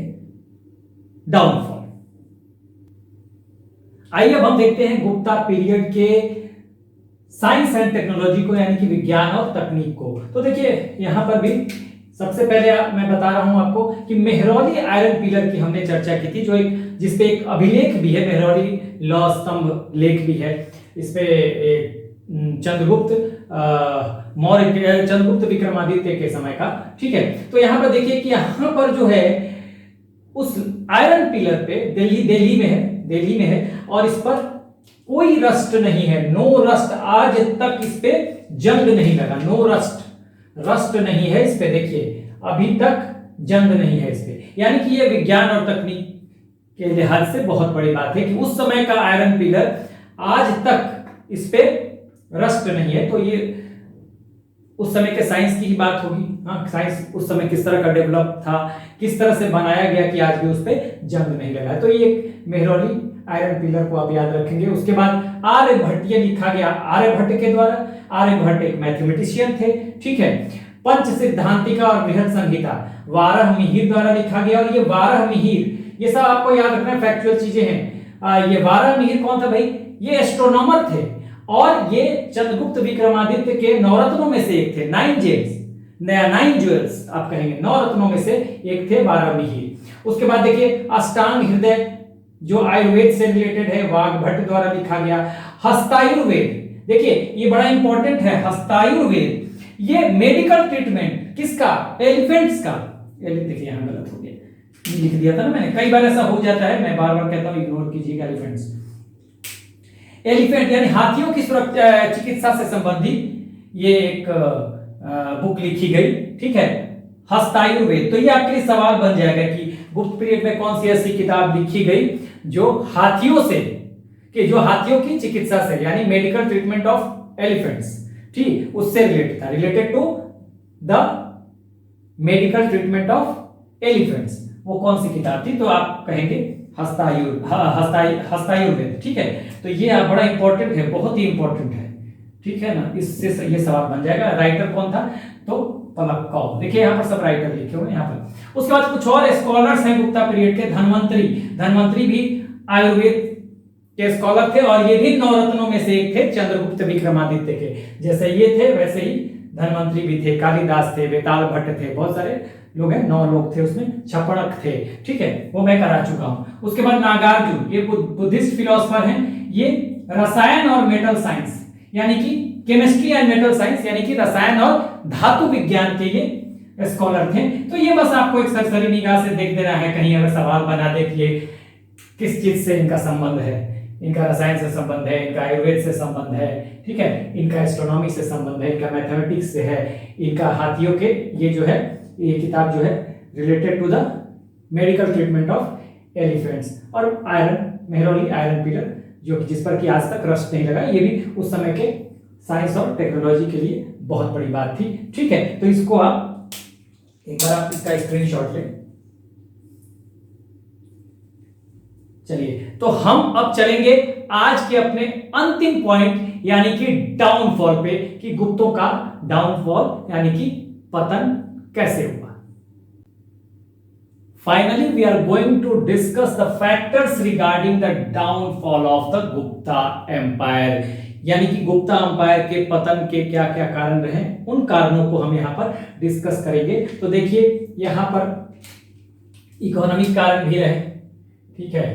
डाउनफॉल। आइए अब हम देखते हैं गुप्ता पीरियड के साइंस एंड टेक्नोलॉजी को, यानी कि विज्ञान और तकनीक को। तो देखिए यहां पर भी सबसे पहले मैं बता रहा हूं आपको कि मेहरौली आयरन पिलर की हमने चर्चा की थी, जो जिसपे एक अभिलेख भी है, मेहरौली लौह स्तंभ लेख भी है। इस पे चंद्रगुप्त विक्रमादित्य के समय का, ठीक है। तो यहां पर देखिए कि यहां पर जो है उस आयरन पिलर पे दिल्ली में है और इस पर कोई रस्ट नहीं है, नो रस्ट, आज तक इस पे जंग नहीं लगा, नो रस्ट नहीं है इस पे, देखिए अभी तक जंग नहीं है इस पे। यानी कि ये विज्ञान और तकनीक के लिहाज से बहुत बड़ी बात है कि उस समय का आयरन पिलर आज तक इस पे रस्ट नहीं है। तो ये उस समय के साइंस की ही बात होगी। हाँ, साइंस उस समय किस तरह का डेवलप था, किस तरह से बनाया गया कि आज भी उस पे जंग नहीं लगा है। तो ये मेहरौली आयरन पिलर को आप याद रखेंगे। उसके बाद आर्यभट्ट, ये लिखा गया आर्यभट्ट के द्वारा। आर्यभट्ट एक मैथमेटिशियन थे, ठीक है। पंच सिद्धांतिका और बृहद संहिता वाराहमिहिर द्वारा लिखा गया, और ये वाराहमिहिर, ये सब आपको याद रखना है, फैक्चुअल चीजें हैं। ये वाराहमिहिर कौन था भाई? ये एस्ट्रोनॉमर थे और ये चंद्रगुप्त विक्रमादित्य के नवरत्नों में से एक थे, 9 ज्वेल्स आप कहेंगे, नवरत्नों में से एक थे वाराहमिहिर। उसके बाद देखिए अष्टांग हृदय जो आयुर्वेद से रिलेटेड है, वाग्भट्ट द्वारा लिखा गया। हस्तायुर्वेद, देखिए ये बड़ा इंपॉर्टेंट है, हस्तायुर्वेद ये मेडिकल ट्रीटमेंट किसका? एलिफेंट्स का। देखिए यहां गलत हो गया, लिख दिया था ना मैंने, कई बार ऐसा हो जाता है, मैं बार बार कहता हूं इग्नोर कीजिएगा। एलिफेंट यानी हाथियों की सुरक्षा चिकित्सा से संबंधित ये एक बुक लिखी गई, ठीक है, हस्तायुर्वेद। तो ये आपके लिए सवाल बन जाएगा कि गुप्त पीरियड में कौन सी ऐसी किताब लिखी गई जो हाथियों की चिकित्सा से, यानी मेडिकल ट्रीटमेंट ऑफ एलिफेंट्स, ठीक, उससे रिलेटेड था, related to the medical treatment of elephants. वो कौन सी किताब थी? तो आप कहेंगे हस्तायुर्वेद, ठीक है। तो ये बड़ा इंपॉर्टेंट है, बहुत ही इंपॉर्टेंट है, ठीक है ना, इससे ये सवाल बन जाएगा। राइटर कौन था? तो पलक्कव, देखिए यहाँ पर सब राइटर लिखे हुए हैं यहाँ पर। उसके बाद कुछ और स्कॉलर्स हैं गुप्ता पीरियड के। धन्वंतरी भी आयुर्वेद के स्कॉलर थे और ये भी नवरत्नों में से एक थे चंद्रगुप्त विक्रमादित्य के। जैसे ये थे वैसे ही धन्वंतरी भी थे, कालिदास थे, वेताल भट्ट थे, बहुत सारे लोग हैं, 9 लोग थे उसमें, छपड़क थे, ठीक है, वो मैं करा चुका हूं। उसके बाद नागार्जुन, ये बुद्धिस्ट फिलोसफर हैं, ये रसायन और मेटल साइंस यानी कि केमिस्ट्री एंड मेटल साइंस यानी कि रसायन और धातु विज्ञान के ये स्कॉलर थे। तो ये बस आपको एक सरसरी निगाह से देख देना है, कहीं अगर सवाल बना दे कि किस चीज से इनका संबंध है, इनका रसायन से संबंध है, इनका आयुर्वेद से संबंध है, ठीक है, इनका एस्ट्रोनॉमी से संबंध है, इनका मैथमेटिक्स से है, इनका हाथियों के ये जो है ये किताब जो है related to the medical treatment of elephants. और आयरन, मेहरौली आयरन पिलर जो जिस पर कि आज तक रस्ट नहीं लगा, ये भी उस समय के साइंस और टेक्नोलॉजी के लिए बहुत बड़ी बात थी। ठीक है, तो इसको आप एक बार आप इसका स्क्रीनशॉट लें। चलिए, तो हम अब चलेंगे आज के अपने अंतिम पॉइंट यानी कि डाउनफॉल पे, कि गुप्तों का डाउनफॉल यानी कि पतन कैसे हुआ। Finally we are going to discuss the factors regarding the downfall of the Gupta empire, यानी कि गुप्ता एम्पायर के पतन के क्या क्या कारण रहे, उन कारणों को हम यहां पर डिस्कस करेंगे। तो देखिए, यहां पर इकोनॉमिक कारण भी रहे, ठीक है,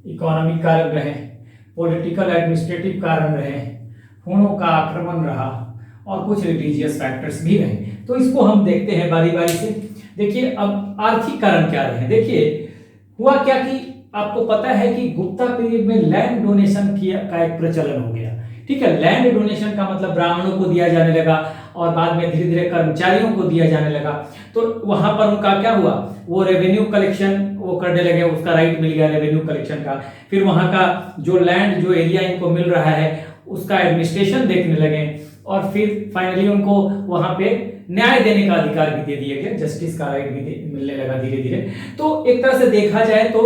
इकोनॉमिक कारण रहे, पॉलिटिकल एडमिनिस्ट्रेटिव कारण रहे, हुणों का आक्रमण रहा और कुछ रिलीजियस फैक्टर्स भी रहे। तो इसको हम देखते हैं बारी बारी से। देखिए, अब आर्थिक कारण क्या रहे। देखिए, हुआ क्या कि आपको पता है कि गुप्ता पीरियड में लैंड डोनेशन का एक प्रचलन हो गया। ठीक है, लैंड डोनेशन का मतलब ब्राह्मणों को दिया जाने लगा और बाद में धीरे धीरे कर्मचारियों को दिया जाने लगा। तो वहां पर उनका क्या हुआ, वो रेवेन्यू कलेक्शन वो करने लगे, उसका राइट मिल गया रेवेन्यू कलेक्शन का। फिर वहां का जो लैंड, जो एरिया इनको मिल रहा है उसका एडमिनिस्ट्रेशन देखने लगे और फिर फाइनली उनको वहां पे न्याय देने का अधिकार भी दे दिया गया, जस्टिस का राइट भी मिलने लगा धीरे धीरे। तो एक तरह से देखा जाए तो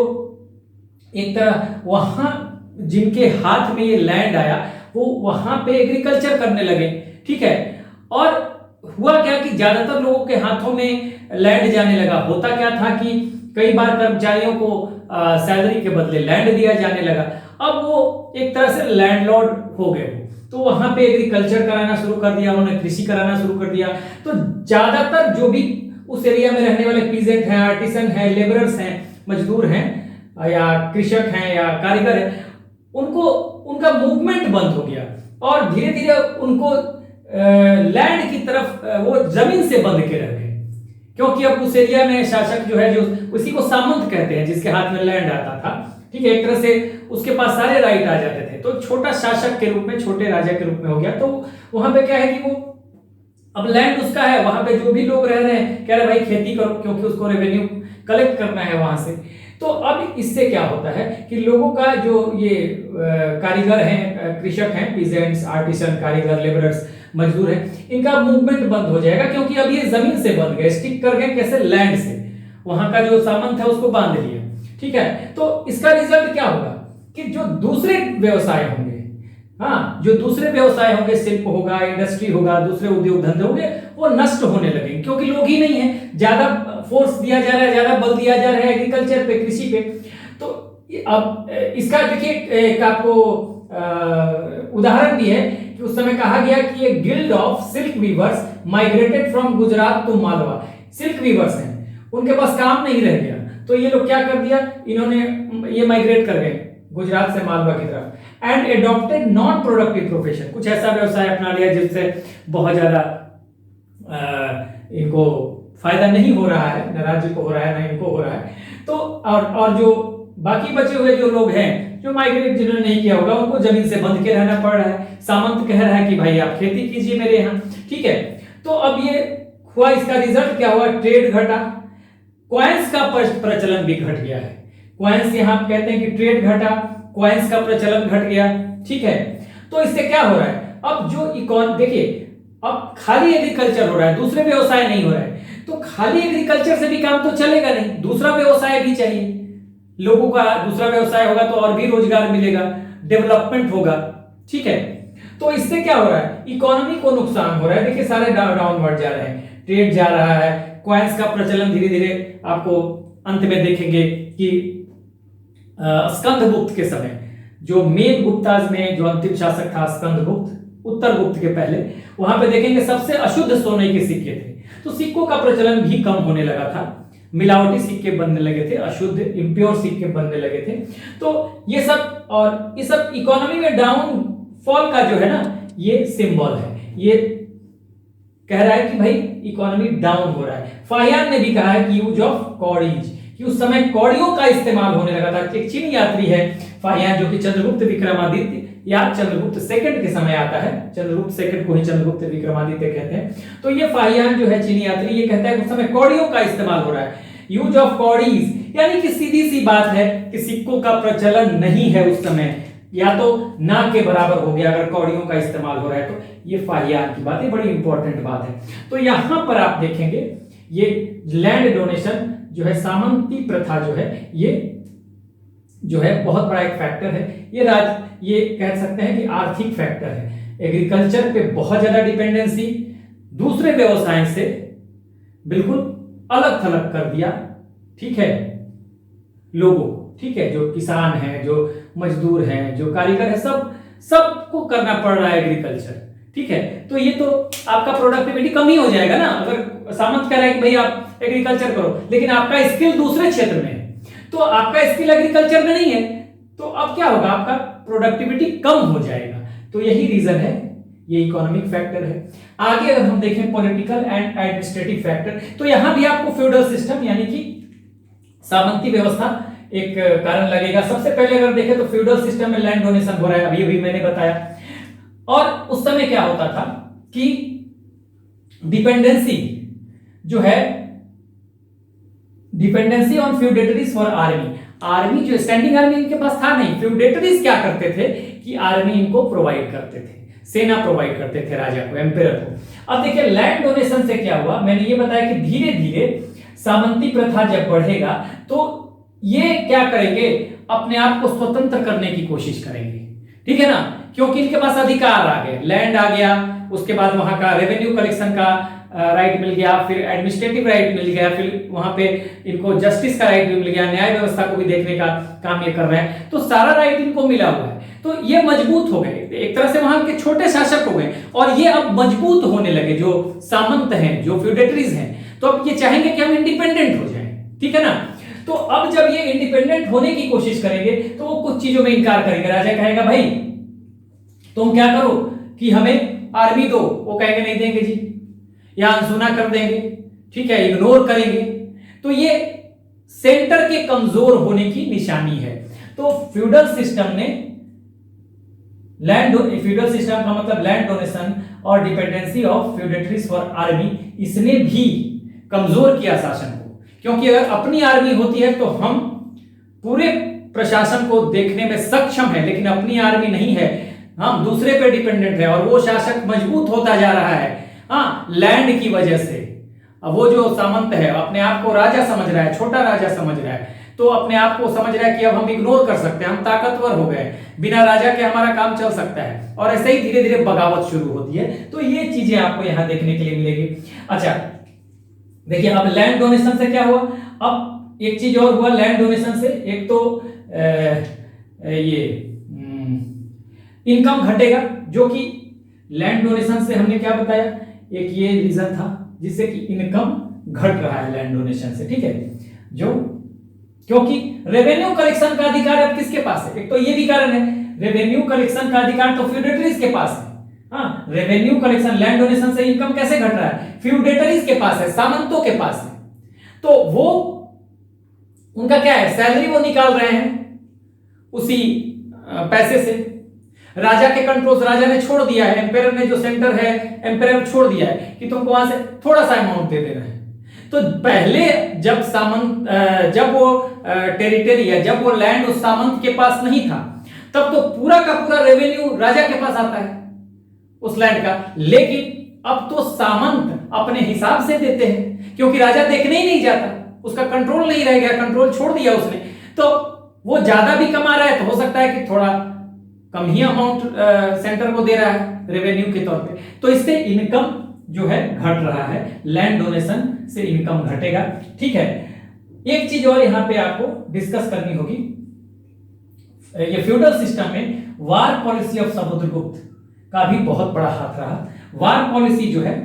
एक तरह वहां जिनके हाथ में ये लैंड आया वो वहां पे एग्रीकल्चर करने लगे। ठीक है, और हुआ क्या कि ज्यादातर लोगों के हाथों में लैंड जाने लगा। होता क्या था कि कई बार कर्मचारियों को सैलरी के बदले लैंड दिया जाने लगा। अब वो एक तरह से लैंडलॉर्ड हो गए, तो वहां पे एग्रीकल्चर कराना शुरू कर दिया, उन्होंने कृषि कराना शुरू कर दिया। तो ज्यादातर जो भी उस एरिया में रहने वाले पीजेंट हैं, आर्टिसन हैं, लेबरर्स हैं, मजदूर हैं या कृषक हैं या कारीगर हैं, उनको उनका मूवमेंट बंद हो गया और धीरे धीरे उनको लैंड की तरफ वो जमीन से बंध के रह गए, क्योंकि अब उस एरिया में शासक जो है, जो उसी को सामंत कहते हैं, जिसके हाथ में लैंड आता था, ठीक है, एक तरह से उसके पास सारे राइट आ जाते थे। तो छोटा शासक के रूप में, छोटे राजा के रूप में हो गया। तो वहां पे क्या है कि वो अब लैंड उसका है, वहां पे जो भी लोग रह रहे हैं कह रहे भाई खेती करो, क्योंकि उसको रेवेन्यू कलेक्ट करना है वहां से। तो अब इससे क्या होता है कि लोगों का जो ये कारीगर हैं, कृषक हैं, पीजेंट्स, आर्टिसन, कारीगर, लेबरर्स, मजदूर हैं, इनका मूवमेंट बंद हो जाएगा, क्योंकि अब ये जमीन से बंध गए, स्टिक कर गए कैसे, लैंड से। वहां का जो सामंत है उसको बांध लिया। ठीक है, तो इसका रिजल्ट क्या होगा कि जो दूसरे व्यवसाय होंगे, हाँ, जो दूसरे व्यवसाय होंगे, शिल्प होगा, इंडस्ट्री होगा, दूसरे उद्योग धंधे होंगे, वो नष्ट होने लगेंगे, क्योंकि लोग ही नहीं है, ज्यादा फोर्स दिया जा रहा है, ज्यादा बल दिया जा रहा है एग्रीकल्चर पे, कृषि पे। तो अब इसका देखिए एक आपको उदाहरण भी है कि उस समय कहा गया कि ये guild of silk weavers migrated from Gujarat to Malwa. Silk weavers हैं, उनके पास काम नहीं रह गया, तो ये लोग क्या कर दिया, इन्होंने ये माइग्रेट कर गए गुजरात से मालवा की तरफ, and adopted non productive profession, कुछ ऐसा व्यवसाय अपना लिया जिससे बहुत ज्यादा इनको फायदा नहीं हो रहा है, न राज्य को हो रहा है न इनको हो रहा है। तो और जो बाकी बचे हुए जो लोग हैं, जो माइग्रेट जिन्होंने नहीं किया होगा, उनको जमीन से बंध के रहना पड़ रहा है। सामंत कह रहा है कि भाई आप खेती कीजिए मेरे यहाँ। ठीक है, तो अब ये हुआ, इसका रिजल्ट क्या हुआ, ट्रेड घटा, कॉइन्स का प्रचलन भी घट गया है। कॉइन्स यहां कहते हैं कि ट्रेड घटा, कॉइन्स का प्रचलन घट गया। ठीक है, तो इससे क्या हो रहा है, अब जो देखिए, अब खाली एग्रीकल्चर हो रहा है, दूसरे व्यवसाय नहीं हो रहा है। तो खाली एग्रीकल्चर से भी काम तो चलेगा नहीं, दूसरा व्यवसाय भी चाहिए। लोगों का दूसरा व्यवसाय होगा तो और भी रोजगार मिलेगा, डेवलपमेंट होगा। ठीक है, तो इससे क्या हो रहा है, इकोनॉमी को नुकसान हो रहा है। देखिए, सारे डाउनवर्ड जा रहे हैं, ट्रेड जा रहा है, कॉइन्स का प्रचलन धीरे धीरे आपको अंत में देखेंगे कि स्कंदगुप्त के समय, जो मेन गुप्ताज में जो अंतिम शासक था स्कंदगुप्त, उत्तरगुप्त के पहले, वहां पे देखेंगे सबसे अशुद्ध सोने के सिक्के थे। तो सिक्कों का प्रचलन भी कम होने लगा था, मिलावटी सिक्के बनने लगे थे, अशुद्ध इम्प्योर सिक्के बनने लगे थे। तो ये सब, और ये सब इकोनॉमी में डाउनफॉल का जो है ना, ये सिंबल है। ये कह रहा है कि भाई इकोनॉमी डाउन हो रहा है। फाहियान ने भी कहा है कि यूज ऑफ कॉडीज, कि उस समय कौड़ियों का इस्तेमाल होने लगा था। एक चीनी यात्री है फाहियान, जो कि चंद्रगुप्त विक्रमादित्य या चंद्रगुप्त सेकंड के समय आता है, चंद्रगुप्त सेकंड को ही चंद्रगुप्त विक्रमादित्य कहते हैं। तो ये फाहियान जो है चीनी यात्री, ये कहता है कि उस समय कौड़ियों का इस्तेमाल हो रहा है, यूज ऑफ कौड़ीज, यानी कि सीधी सी बात है कि सिक्कों का प्रचलन नहीं है उस समय, या तो ना के बराबर हो गया अगर कौड़ियों का इस्तेमाल हो रहा है तो। ये फाहियान की बात है, बड़ी इंपॉर्टेंट बात है। तो यहां पर आप देखेंगे ये लैंड डोनेशन जो है, सामंती प्रथा जो है, ये जो है बहुत बड़ा एक फैक्टर है। ये कह सकते हैं कि आर्थिक फैक्टर है। एग्रीकल्चर पे बहुत ज्यादा डिपेंडेंसी दूसरे व्यवसाय से बिल्कुल अलग थलग कर दिया, ठीक है, लोगों, ठीक है, जो किसान हैं, जो मजदूर हैं, जो कारीगर है, सबको करना पड़ रहा है एग्रीकल्चर, ठीक है। तो ये तो आपका प्रोडक्टिविटी कम ही हो जाएगा ना, अगर सामंत कह रहा है कि भाई आप एग्रीकल्चर करो, लेकिन आपका स्किल दूसरे क्षेत्र में है, तो आपका स्किल एग्रीकल्चर में नहीं है, तो अब क्या होगा, आपका प्रोडक्टिविटी कम हो जाएगा। तो यही रीजन है, ये इकोनॉमिक फैक्टर है। आगे अगर हम देखें पॉलिटिकल एंड एडमिनिस्ट्रेटिव फैक्टर, तो यहां भी आपको फ्यूडल सिस्टम यानी कि सामंती व्यवस्था एक कारण लगेगा। सबसे पहले अगर देखें तो फ्यूडल सिस्टम में लैंड डोनेशन हो रहा है, अभी मैंने बताया। और उस समय क्या होता था कि डिपेंडेंसी जो है, dependency on feudatories for army जो स्टैंडिंग आर्मी इनके पास था नहीं, फ्यूडेटरीज क्या करते थे कि आर्मी इनको प्रोवाइड करते थे, सेना प्रोवाइड करते थे राजा को, एम्पेरर को। अब देखिए लैंड डोनेशन से क्या हुआ, मैंने ये बताया कि धीरे धीरे सामंती प्रथा जब बढ़ेगा तो ये क्या करेंगे, अपने आप को स्वतंत्र करने की कोशिश करेंगे, ठीक है ना, क्योंकि इनके पास अधिकार आ गए, लैंड आ गया, उसके बाद वहां का रेवेन्यू कलेक्शन का राइट मिल गया, फिर एडमिनिस्ट्रेटिव राइट मिल गया, फिर वहां पे इनको जस्टिस का राइट भी मिल गया, न्याय व्यवस्था को भी देखने का काम ये कर रहे हैं, तो सारा राइट इनको मिला हुआ है। तो ये मजबूत हो गए, एक तरह से वहां के छोटे शासक हो गए, और ये अब मजबूत होने लगे, जो सामंत हैं, जो फ्यूडेटरीज हैं, तो अब ये चाहेंगे कि हम इंडिपेंडेंट हो जाएं, ठीक है ना। तो अब जब ये इंडिपेंडेंट होने की कोशिश करेंगे तो वो कुछ चीजों में इनकार करेंगे। राजा कहेगा भाई तुम क्या करो कि हमें आर्मी दो, वो कहेंगे नहीं देंगे जी, या अनसुना कर देंगे, ठीक है, इग्नोर करेंगे। तो ये सेंटर के कमजोर होने की निशानी है। तो फ्यूडल सिस्टम ने फ्यूडल सिस्टम का मतलब लैंड डोनेशन और dependency of feudatories for army, इसने भी कमजोर किया शासन को, क्योंकि अगर अपनी आर्मी होती है तो हम पूरे प्रशासन को देखने में सक्षम है, लेकिन अपनी आर्मी नहीं है, हम दूसरे पे डिपेंडेंट है, और वो शासक मजबूत होता जा रहा है, हाँ, लैंड की वजह से। अब वो जो सामंत है अपने आप को राजा समझ रहा है, छोटा राजा समझ रहा है, तो अपने आप को समझ रहा है कि अब हम इग्नोर कर सकते हैं, हम ताकतवर हो गए, बिना राजा के हमारा काम चल सकता है, और ऐसे ही धीरे धीरे बगावत शुरू होती है। तो ये चीजें आपको यहां देखने के लिए मिलेगी। अच्छा देखिए, अब लैंड डोनेशन से क्या हुआ, अब एक चीज और हुआ लैंड डोनेशन से, एक तो ये इनकम घटेगा, जो कि लैंड डोनेशन से हमने क्या बताया, एक ये रीजन था जिससे कि इनकम घट रहा है लैंड डोनेशन से, ठीक है, जो क्योंकि रेवेन्यू कलेक्शन का अधिकार अब किसके पास है, एक तो ये भी कारण है, रेवेन्यू कलेक्शन का अधिकार तो फ्यूडेटरीज के पास है। हाँ, रेवेन्यू कलेक्शन, लैंड डोनेशन से इनकम कैसे घट रहा है, फ्यूडेटरीज के पास है, सामंतों के पास है, तो वो उनका क्या है, सैलरी वो निकाल रहे हैं उसी पैसे से। राजा के कंट्रोल, राजा ने छोड़ दिया है, एम्पेरर ने, जो सेंटर है एम्पेरर छोड़ दिया है कि तुमको वहां से थोड़ा सा अमाउंट दे देना है। तो पहले जब जब वो टेरिटरी है, जब वो लैंड उस सामंत के पास नहीं था, तब तो पूरा का पूरा रेवेन्यू राजा के पास आता है उस लैंड का, लेकिन अब तो सामंत अपने हिसाब से देते हैं, क्योंकि राजा देखने ही नहीं जाता, उसका कंट्रोल नहीं रह गया, कंट्रोल छोड़ दिया उसने, तो वो ज्यादा भी कमा रहा है तो हो सकता है कि थोड़ा कम ही अमाउंट सेंटर को दे रहा है रेवेन्यू के तौर पे, तो इससे इनकम जो है घट रहा है, लैंड डोनेशन से इनकम घटेगा, ठीक है। एक चीज और यहां पे आपको डिस्कस करनी होगी, ये फ्यूडल सिस्टम में वार पॉलिसी ऑफ समुद्रगुप्त का भी बहुत बड़ा हाथ रहा। वार पॉलिसी जो है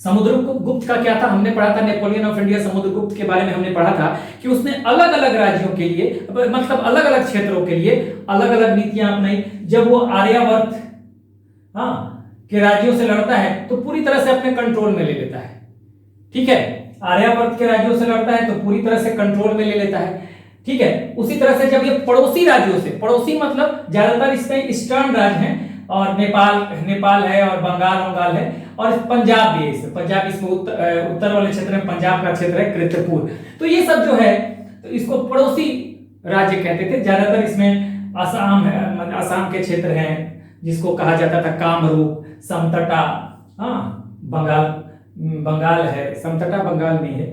समुद्रगुप्त का क्या था, हमने पढ़ा था नेपोलियन ऑफ इंडिया, समुद्रगुप्त के बारे में हमने पढ़ा था कि उसने अलग अलग राज्यों के लिए, मतलब अलग अलग क्षेत्रों के लिए अलग अलग नीतियां अपनाई। जब वो आर्यावर्त के राज्यों से लड़ता है तो पूरी तरह से अपने कंट्रोल में ले लेता है, ठीक है, आर्यावर्त के राज्यों से लड़ता है तो पूरी तरह से कंट्रोल में ले लेता है। ठीक है, उसी तरह से जब ये पड़ोसी राज्यों से, पड़ोसी मतलब ज्यादातर इसमें ईस्टर्न राज्य हैं और नेपाल है और बंगाल है और पंजाब भी है, इसमें पंजाब इसमें उत्तर वाले क्षेत्र में पंजाब का क्षेत्र है कीर्तपुर। तो ये सब जो है तो इसको पड़ोसी राज्य कहते थे। ज्यादातर इसमें असम है, मतलब असम के क्षेत्र हैं जिसको कहा जाता था कामरूप, समतटा, हाँ बंगाल है, समतटा बंगाल में है,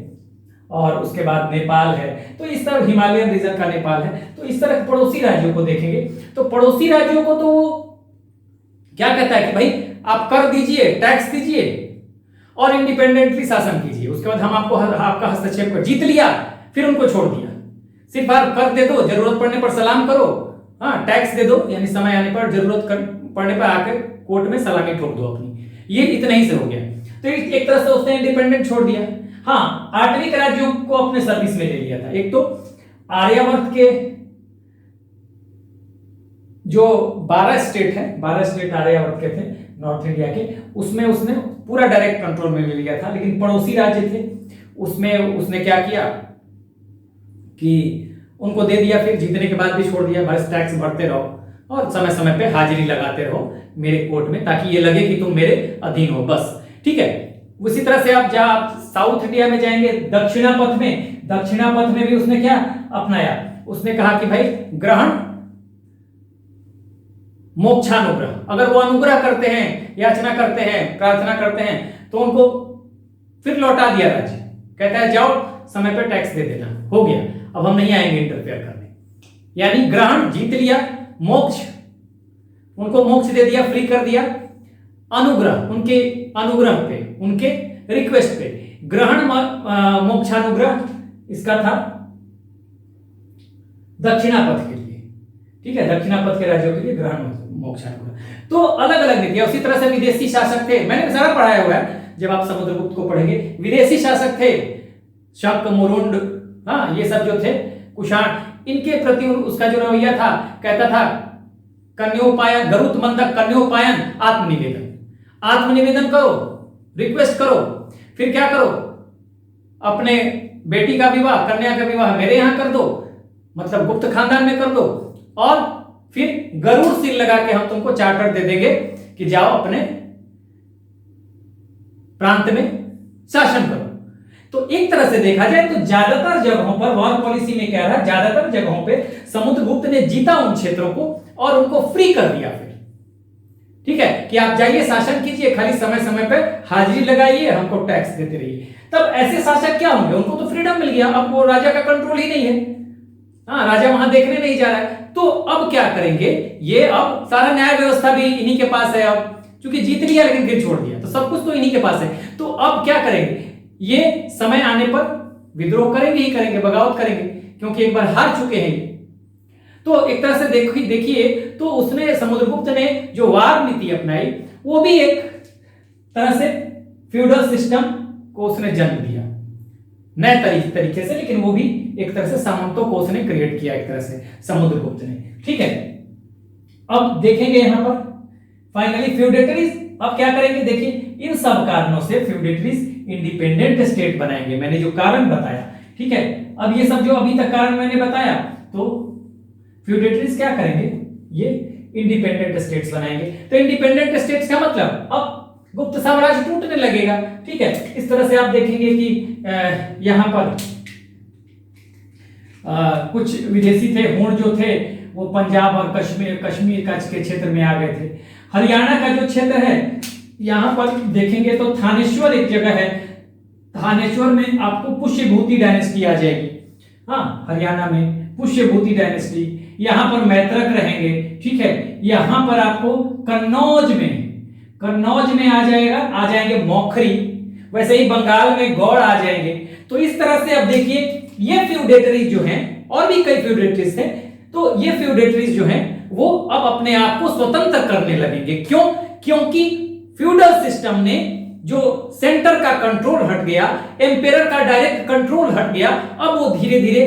और उसके बाद नेपाल है। तो इस तरह हिमालयन रीजन का नेपाल है। तो इस तरह पड़ोसी राज्यों को देखेंगे तो पड़ोसी राज्यों को तो क्या कहता है कि भाई आप कर दीजिए, टैक्स दीजिए और इंडिपेंडेंटली शासन कीजिए, उसके बाद हम आपका हस्तक्षेप कर, जीत लिया फिर उनको छोड़ दिया, सिर्फ आप कर दे दो, जरूरत पड़ने पर सलाम करो, हाँ टैक्स दे दो, यानी समय आने पर जरूरत पड़ने पर आकर कोर्ट में सलामी ठोक दो अपनी, ये इतना ही से हो गया। तो एक तरह से उसने इंडिपेंडेंट छोड़ दिया। हाँ, आठवीं राज्यों को अपने सर्विस में ले लिया था। एक तो आर्यावर्त के जो 12 स्टेट है, 12 स्टेट आर्यावर्त के थे नॉर्थ इंडिया के, उसमें उसने पूरा डायरेक्ट कंट्रोल में ले लिया था। लेकिन पड़ोसी राज्य थे उसमें उसने क्या किया कि उनको दे दिया, फिर जीतने के बाद भी छोड़ दिया, बस टैक्स भरते रहो और समय समय पे हाजिरी लगाते रहो मेरे कोर्ट में, ताकि ये लगे कि तुम मेरे अधीन हो बस। ठीक है, उसी तरह से आप साउथ इंडिया में जाएंगे, दक्षिणापथ में भी उसने क्या अपनाया, उसने कहा कि भाई ग्रहण मोक्षानुग्रह, अगर वो अनुग्रह करते हैं, याचना करते हैं, प्रार्थना करते हैं तो उनको फिर लौटा दिया राज्य, कहता है जाओ समय पर टैक्स दे देना, हो गया, अब हम नहीं आएंगे इंटरफेयर करने। यानी ग्रहण जीत लिया, मोक्ष उनको मोक्ष दे दिया, फ्री कर दिया, अनुग्रह उनके अनुग्रह पे, उनके रिक्वेस्ट पे, ग्रहण मोक्षानुग्रह इसका था दक्षिणापथ के लिए। ठीक है, दक्षिणापथ के राज्यों के लिए ग्रहण मोक्षानुग्रह। तो अलग अलग नीतियां। उसी तरह से विदेशी शासक थे, मैंने सारा पढ़ाया हुआ है, जब आप समुद्रगुप्त को पढ़ेंगे। विदेशी शासक थे शक, मुरुंड, हाँ ये सब जो थे, कुषाण, इनके प्रति उसका जो रवैया था, कहता था कन्योपायन, गरुत मंदक कन्योपायन, आत्मनिवेदन करो, रिक्वेस्ट करो, फिर क्या करो, अपने बेटी का विवाह, कन्या का विवाह मेरे यहां कर दो, मतलब गुप्त खानदान में कर दो, और फिर गरुड़ सील लगा के हम तुमको चार्टर दे देंगे कि जाओ अपने प्रांत में शासन करो। तो एक तरह से देखा जाए तो ज्यादातर जगहों पर, वॉर पॉलिसी में क्या रहा, ज्यादातर जगहों पे समुद्रगुप्त ने जीता उन क्षेत्रों को और उनको फ्री कर दिया फिर। ठीक है, कि आप जाइए शासन कीजिए, खाली समय समय पे हाजिरी लगाइए, हमको टैक्स देते रहिए। तब ऐसे शासक क्या होंगे, उनको तो फ्रीडम मिल गया, अब वो राजा का कंट्रोल ही नहीं है, हाँ राजा वहां देखने नहीं जा रहा है। तो अब क्या करेंगे ये, अब सारा न्याय व्यवस्था भी इन्हीं के पास है, अब क्योंकि जीत लिया लेकिन फिर छोड़ दिया, तो सब कुछ तो इन्हीं के पास है। तो अब क्या करेंगे, ये समय आने पर विद्रोह करेंगे ही करेंगे, बगावत करेंगे, क्योंकि एक बार हार चुके हैं। तो एक तरह से देखिए तो उसने, समुद्रगुप्त ने जो वार नीति अपनाई वो भी एक तरह से फ्यूडल सिस्टम को उसने जन्म दिया नए तरीके से, लेकिन वो भी एक तरह से सामंतों को उसने क्रिएट किया एक तरह से समुद्रगुप्त ने। ठीक है, अब देखेंगे यहां पर फाइनली फ्यूडेटरीज अब क्या करेंगे, देखिए इन सब कारणों से फ्यूडेटरीज इंडिपेंडेंट स्टेट बनाएंगे, मैंने जो कारण बताया। ठीक है, अब ये सब जो अभी तक कारण मैंने बताया, तो फ्यूडेटरीज क्या करेंगे, ये इंडिपेंडेंट स्टेट्स बनाएंगे। तो इंडिपेंडेंट स्टेट्स का मतलब अब गुप्त साम्राज्य टूटने लगेगा। ठीक है, इस तरह से आप देखेंगे कि यहां पर कुछ विदेशी थे, हुण जो थे वो पंजाब और कश्मीर का के क्षेत्र में आ गए थे। हरियाणा का जो क्षेत्र है यहां पर देखेंगे तो थानेश्वर एक जगह है, थानेश्वर में आपको पुष्यभूति डायनेस्टी आ जाएगी। हाँ, हरियाणा में पुष्यभूति डायनेस्टी, यहां पर मैत्रक रहेंगे। ठीक है, यहां पर आपको कन्नौज में आ जाएंगे मौखरी, वैसे ही बंगाल में गौड़ आ जाएंगे। तो इस तरह से अब देखिए ये फ्यूडेटरीज जो हैं, और भी कई फ्यूडेटरीज थे, तो ये फ्यूडेटरीज जो हैं वो अब अपने आप को स्वतंत्र करने लगेंगे। क्यों? क्योंकि फ्यूडल सिस्टम ने जो सेंटर का कंट्रोल हट गया, एम्पेरर का डायरेक्ट कंट्रोल हट गया, अब वो धीरे धीरे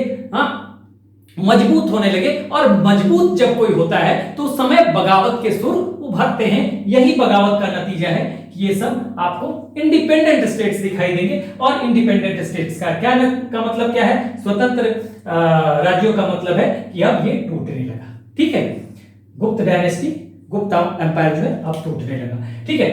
मजबूत होने लगे। और मजबूत जब कोई होता है तो उस समय बगावत के सुर उभरते हैं। यही बगावत का नतीजा है कि ये सब आपको इंडिपेंडेंट स्टेट्स दिखाई देंगे। और इंडिपेंडेंट स्टेट्स का मतलब क्या है? स्वतंत्र राज्यों का मतलब है कि अब ये टूटने लगा। ठीक है, गुप्त डायनेस्टी, गुप्त एम्पायर जो है अब टूटने लगा। ठीक है,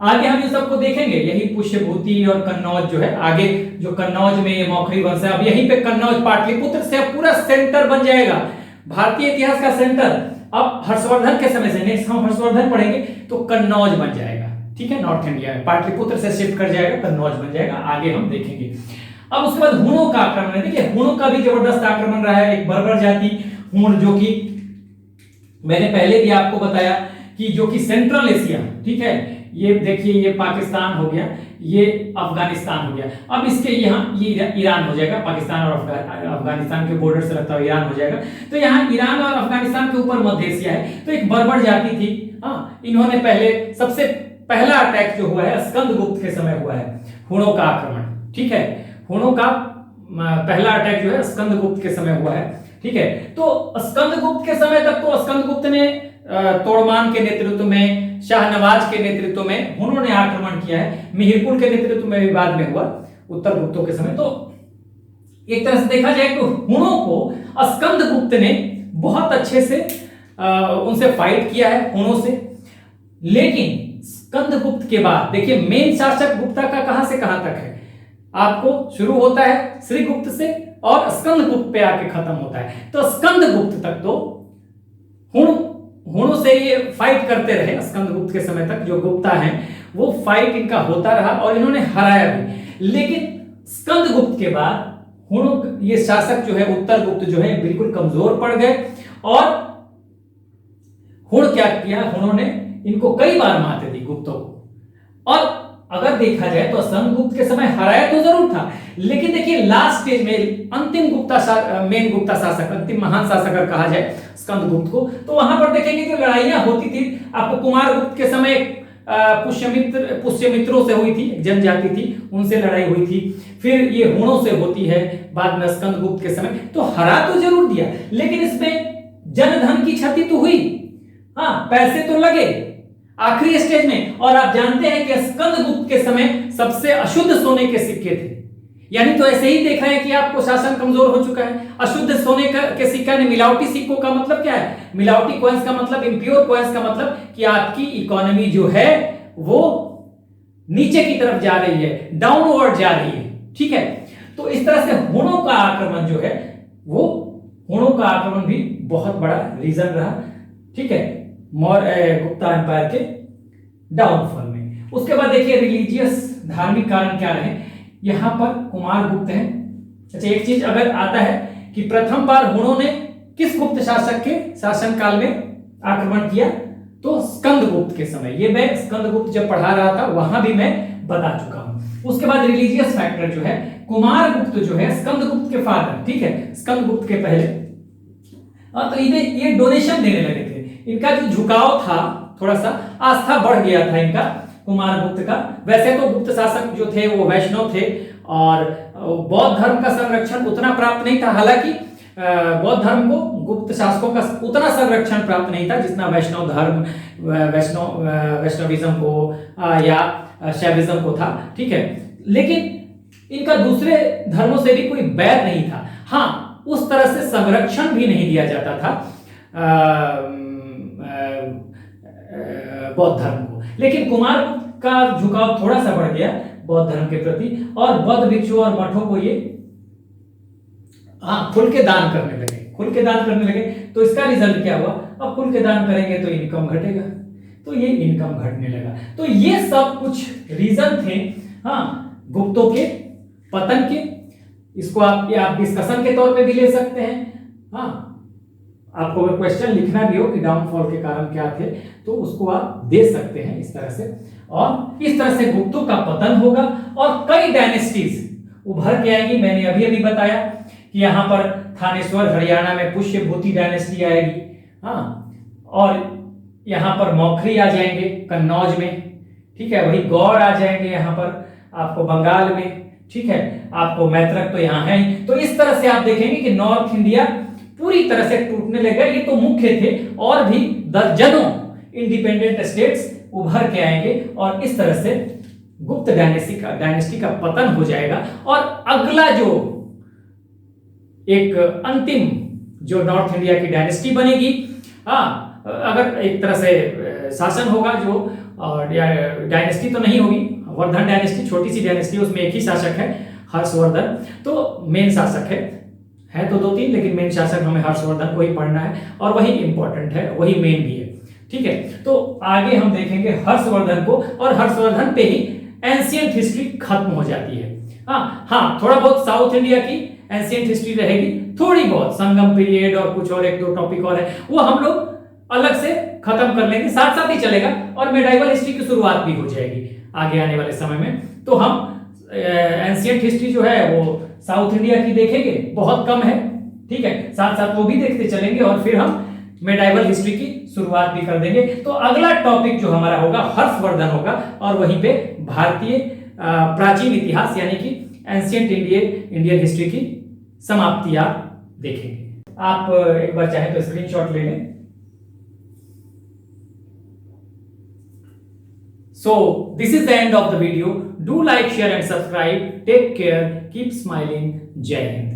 आगे हम इन सबको देखेंगे। यही पुष्यभूति और कन्नौज जो है, आगे जो कन्नौज में ये मौखरी वंश है, अब यहीं पे कन्नौज पाटलिपुत्र से अब पूरा सेंटर बन जाएगा, भारतीय इतिहास का सेंटर। अब हर्षवर्धन के समय से, नेक्स्ट हम हर्षवर्धन पढ़ेंगे तो कन्नौज बन जाएगा। ठीक है, नॉर्थ इंडिया में पाटलिपुत्र से शिफ्ट कर जाएगा, कन्नौज बन जाएगा। आगे हम देखेंगे। अब उसके बाद हुणों का आक्रमण है। देखिए हुणों का भी जबरदस्त आक्रमण रहा है। एक बर्बर जाति हुण, जो कि मैंने पहले भी आपको बताया कि जो कि सेंट्रल एशिया, ठीक है, ये देखिए ये पाकिस्तान हो गया, ये अफगानिस्तान हो गया। अब इसके यहाँ ये ईरान हो जाएगा, पाकिस्तान और अफगानिस्तान के बॉर्डर से लगता हुआ ईरान हो जाएगा। तो यहाँ ईरान और अफगानिस्तान के ऊपर मध्य एशिया है। तो एक बर्बर जाति थी। हाँ, इन्होंने पहले सबसे पहला अटैक जो हुआ है स्कंदगुप्त के समय हुआ है, हुणों का आक्रमण। ठीक है, हुणों का पहला अटैक जो है स्कंदगुप्त के समय हुआ है। ठीक है, तो स्कंदगुप्त के समय तक तो स्कंदगुप्त ने तोड़मान के नेतृत्व में, शाहनवाज के नेतृत्व में हुणों ने आक्रमण किया है। मिहिरपुर के नेतृत्व में भी बाद में हुआ उत्तर गुप्तों के समय। तो एक तरह से देखा जाए तो हुणों को स्कंदगुप्त ने बहुत अच्छे से उनसे फाइट किया है, हुणों से। लेकिन स्कंदगुप्त के बाद देखिए मेन शासक गुप्ता का कहां से कहां तक है, आपको शुरू होता है श्रीगुप्त से और स्कंदगुप्त पे आके खत्म होता है। तो स्कंदगुप्त तक तो हुणों से ये फाइट करते रहे। स्कंदगुप्त के समय तक जो गुप्ता हैं वो फाइट इनका होता रहा और इन्होंने हराया भी। लेकिन स्कंदगुप्त के बाद हुणों ये शासक जो है उत्तर गुप्त जो है बिल्कुल कमजोर पड़ गए। और हुण क्या किया, हुणों ने इनको कई बार माते दी गुप्तों को। और अगर देखा जाए तो स्कंदगुप्त के समय हराया तो जरूर था, लेकिन देखिए लास्ट स्टेज में अंतिम मेन गुप्ता शासक, अंतिम महान शासक अगर कहा जाए स्कंदगुप्त को, तो वहां पर देखेंगे जो लड़ाइयां होती थी। आपको कुमारगुप्त के समय पुष्यमित्रों से हुई थी, जनजाति थी, उनसे लड़ाई हुई थी। फिर ये हुणों से होती है बाद में स्कंदगुप्त के समय। तो हरा तो जरूर दिया, लेकिन इसमें जनधन की क्षति तो हुई। हाँ, पैसे तो लगे आखिरी स्टेज में। और आप जानते हैं कि स्कंदगुप्त के समय सबसे अशुद्ध सोने के सिक्के थे। यानी तो ऐसे ही देख रहे हैं कि आपको शासन कमजोर हो चुका है। अशुद्ध सोने के सिक्का ने, मिलावटी सिक्कों का मतलब क्या है? मिलावटी कॉइन्स का मतलब, इम्प्योर कॉइन्स का मतलब कि आपकी इकोनॉमी जो है वो नीचे की तरफ जा रही है, डाउनवर्ड जा रही है। ठीक है, तो इस तरह से हुणों का आक्रमण जो है, वो हुणों का आक्रमण भी बहुत बड़ा रीजन रहा। ठीक है, गुप्ता एम्पायर के डाउनफॉल में। उसके बाद देखिए रिलीजियस, धार्मिक कारण क्या रहे यहां पर कुमारगुप्त हैं। अच्छा, एक चीज अगर आता है कि प्रथम बार हुणों ने किस गुप्त शासक के शासनकाल में आक्रमण किया, तो स्कंदगुप्त के समय। ये मैं स्कंदगुप्त जब पढ़ा रहा था वहां भी मैं बता चुका हूं। उसके बाद रिलीजियस फैक्टर जो है, कुमारगुप्त जो है स्कंदगुप्त के फादर, ठीक है, स्कंदगुप्त के पहले, तो ये डोनेशन देने लगे थे। इनका जो झुकाव था, थोड़ा सा आस्था बढ़ गया था इनका, कुमारगुप्त का। वैसे तो गुप्त शासक जो थे वो वैष्णव थे और बौद्ध धर्म का संरक्षण उतना प्राप्त नहीं था। हालांकि बौद्ध धर्म को गुप्त शासकों का उतना संरक्षण प्राप्त नहीं था जितना वैष्णव धर्म, वैष्णविज्म को या शैविज्म को था। ठीक है, लेकिन इनका दूसरे धर्मों से भी कोई बैर नहीं था। हाँ, उस तरह से संरक्षण भी नहीं दिया जाता था बौद्ध धर्म को। लेकिन कुमारगुप्त का झुकाव थोड़ा सा बढ़ गया बौद्ध धर्म के प्रति और बौद्ध भिक्षुओं और मठों को ये खुल के दान करने लगे, खुल के दान करने लगे। तो इसका रिजल्ट क्या हुआ? अब खुल के दान करेंगे तो इनकम घटेगा, तो ये इनकम घटने लगा। तो ये सब कुछ रीजन थे गुप्तों के पतन के। इसको आप डिस्कशन के तौर पे भी ले सकते हैं। आपको अगर क्वेश्चन लिखना भी हो कि डाउनफॉल के कारण क्या थे, तो उसको आप दे सकते हैं इस तरह से। और इस तरह से गुप्तों का पतन होगा और कई डायनेस्टीज उभर के आएगी। मैंने अभी अभी बताया कि यहाँ पर थानेश्वर हरियाणा में पुष्यभूति डायनेस्टी आएगी। और यहाँ पर मौखरी आ जाएंगे कन्नौज में। ठीक है, वही गौड़ आ जाएंगे यहाँ पर आपको बंगाल में। ठीक है, आपको मैत्रक तो यहाँ है ही। तो इस तरह से आप देखेंगे कि नॉर्थ इंडिया पूरी तरह से टूटने लगा। ये तो मुख्य थे, और भी दर्जनों इंडिपेंडेंट स्टेट्स उभर के आएंगे और इस तरह से गुप्त डायनेस्टी का पतन हो जाएगा। और अगला जो एक अंतिम जो नॉर्थ इंडिया की डायनेस्टी बनेगी, अगर एक तरह से शासन होगा जो, और डायनेस्टी तो नहीं होगी, वर्धन डायनेस्टी छोटी सी डायनेस्टी, उसमें एक ही शासक है हर्षवर्धन, तो मेन शासक है तो 2-3, लेकिन मेन शासक हमें हर्षवर्धन को ही पढ़ना है और वही इंपॉर्टेंट है, वही मेन भी है। ठीक है, तो आगे हम देखेंगे हर्षवर्धन को, और हर्षवर्धन पे ही एंशिएंट हिस्ट्री खत्म हो जाती है। हाँ, थोड़ा बहुत साउथ इंडिया की एंशिएंट हिस्ट्री रहेगी, थोड़ी बहुत संगम पीरियड और कुछ और 1-2 टॉपिक और है, वो हम लोग अलग से खत्म कर लेंगे, साथ साथ ही चलेगा, और मेडाइवल हिस्ट्री की शुरुआत भी हो जाएगी आगे आने वाले समय में। तो हम एंशिएंट हिस्ट्री जो है वो साउथ इंडिया की देखेंगे, बहुत कम है, ठीक है, साथ साथ वो भी देखते चलेंगे, और फिर हम मेडाइवल हिस्ट्री की शुरुआत भी कर देंगे। तो अगला टॉपिक जो हमारा होगा हर्षवर्धन होगा, और वहीं पे भारतीय प्राचीन इतिहास यानी कि एंशिएंट इंडियन हिस्ट्री की समाप्ति आप देखेंगे। आप एक बार चाहें तो स्क्रीनशॉट ले लें। So this is the end of the video. Do like, share and subscribe. Take care. Keep smiling. Jai Hind.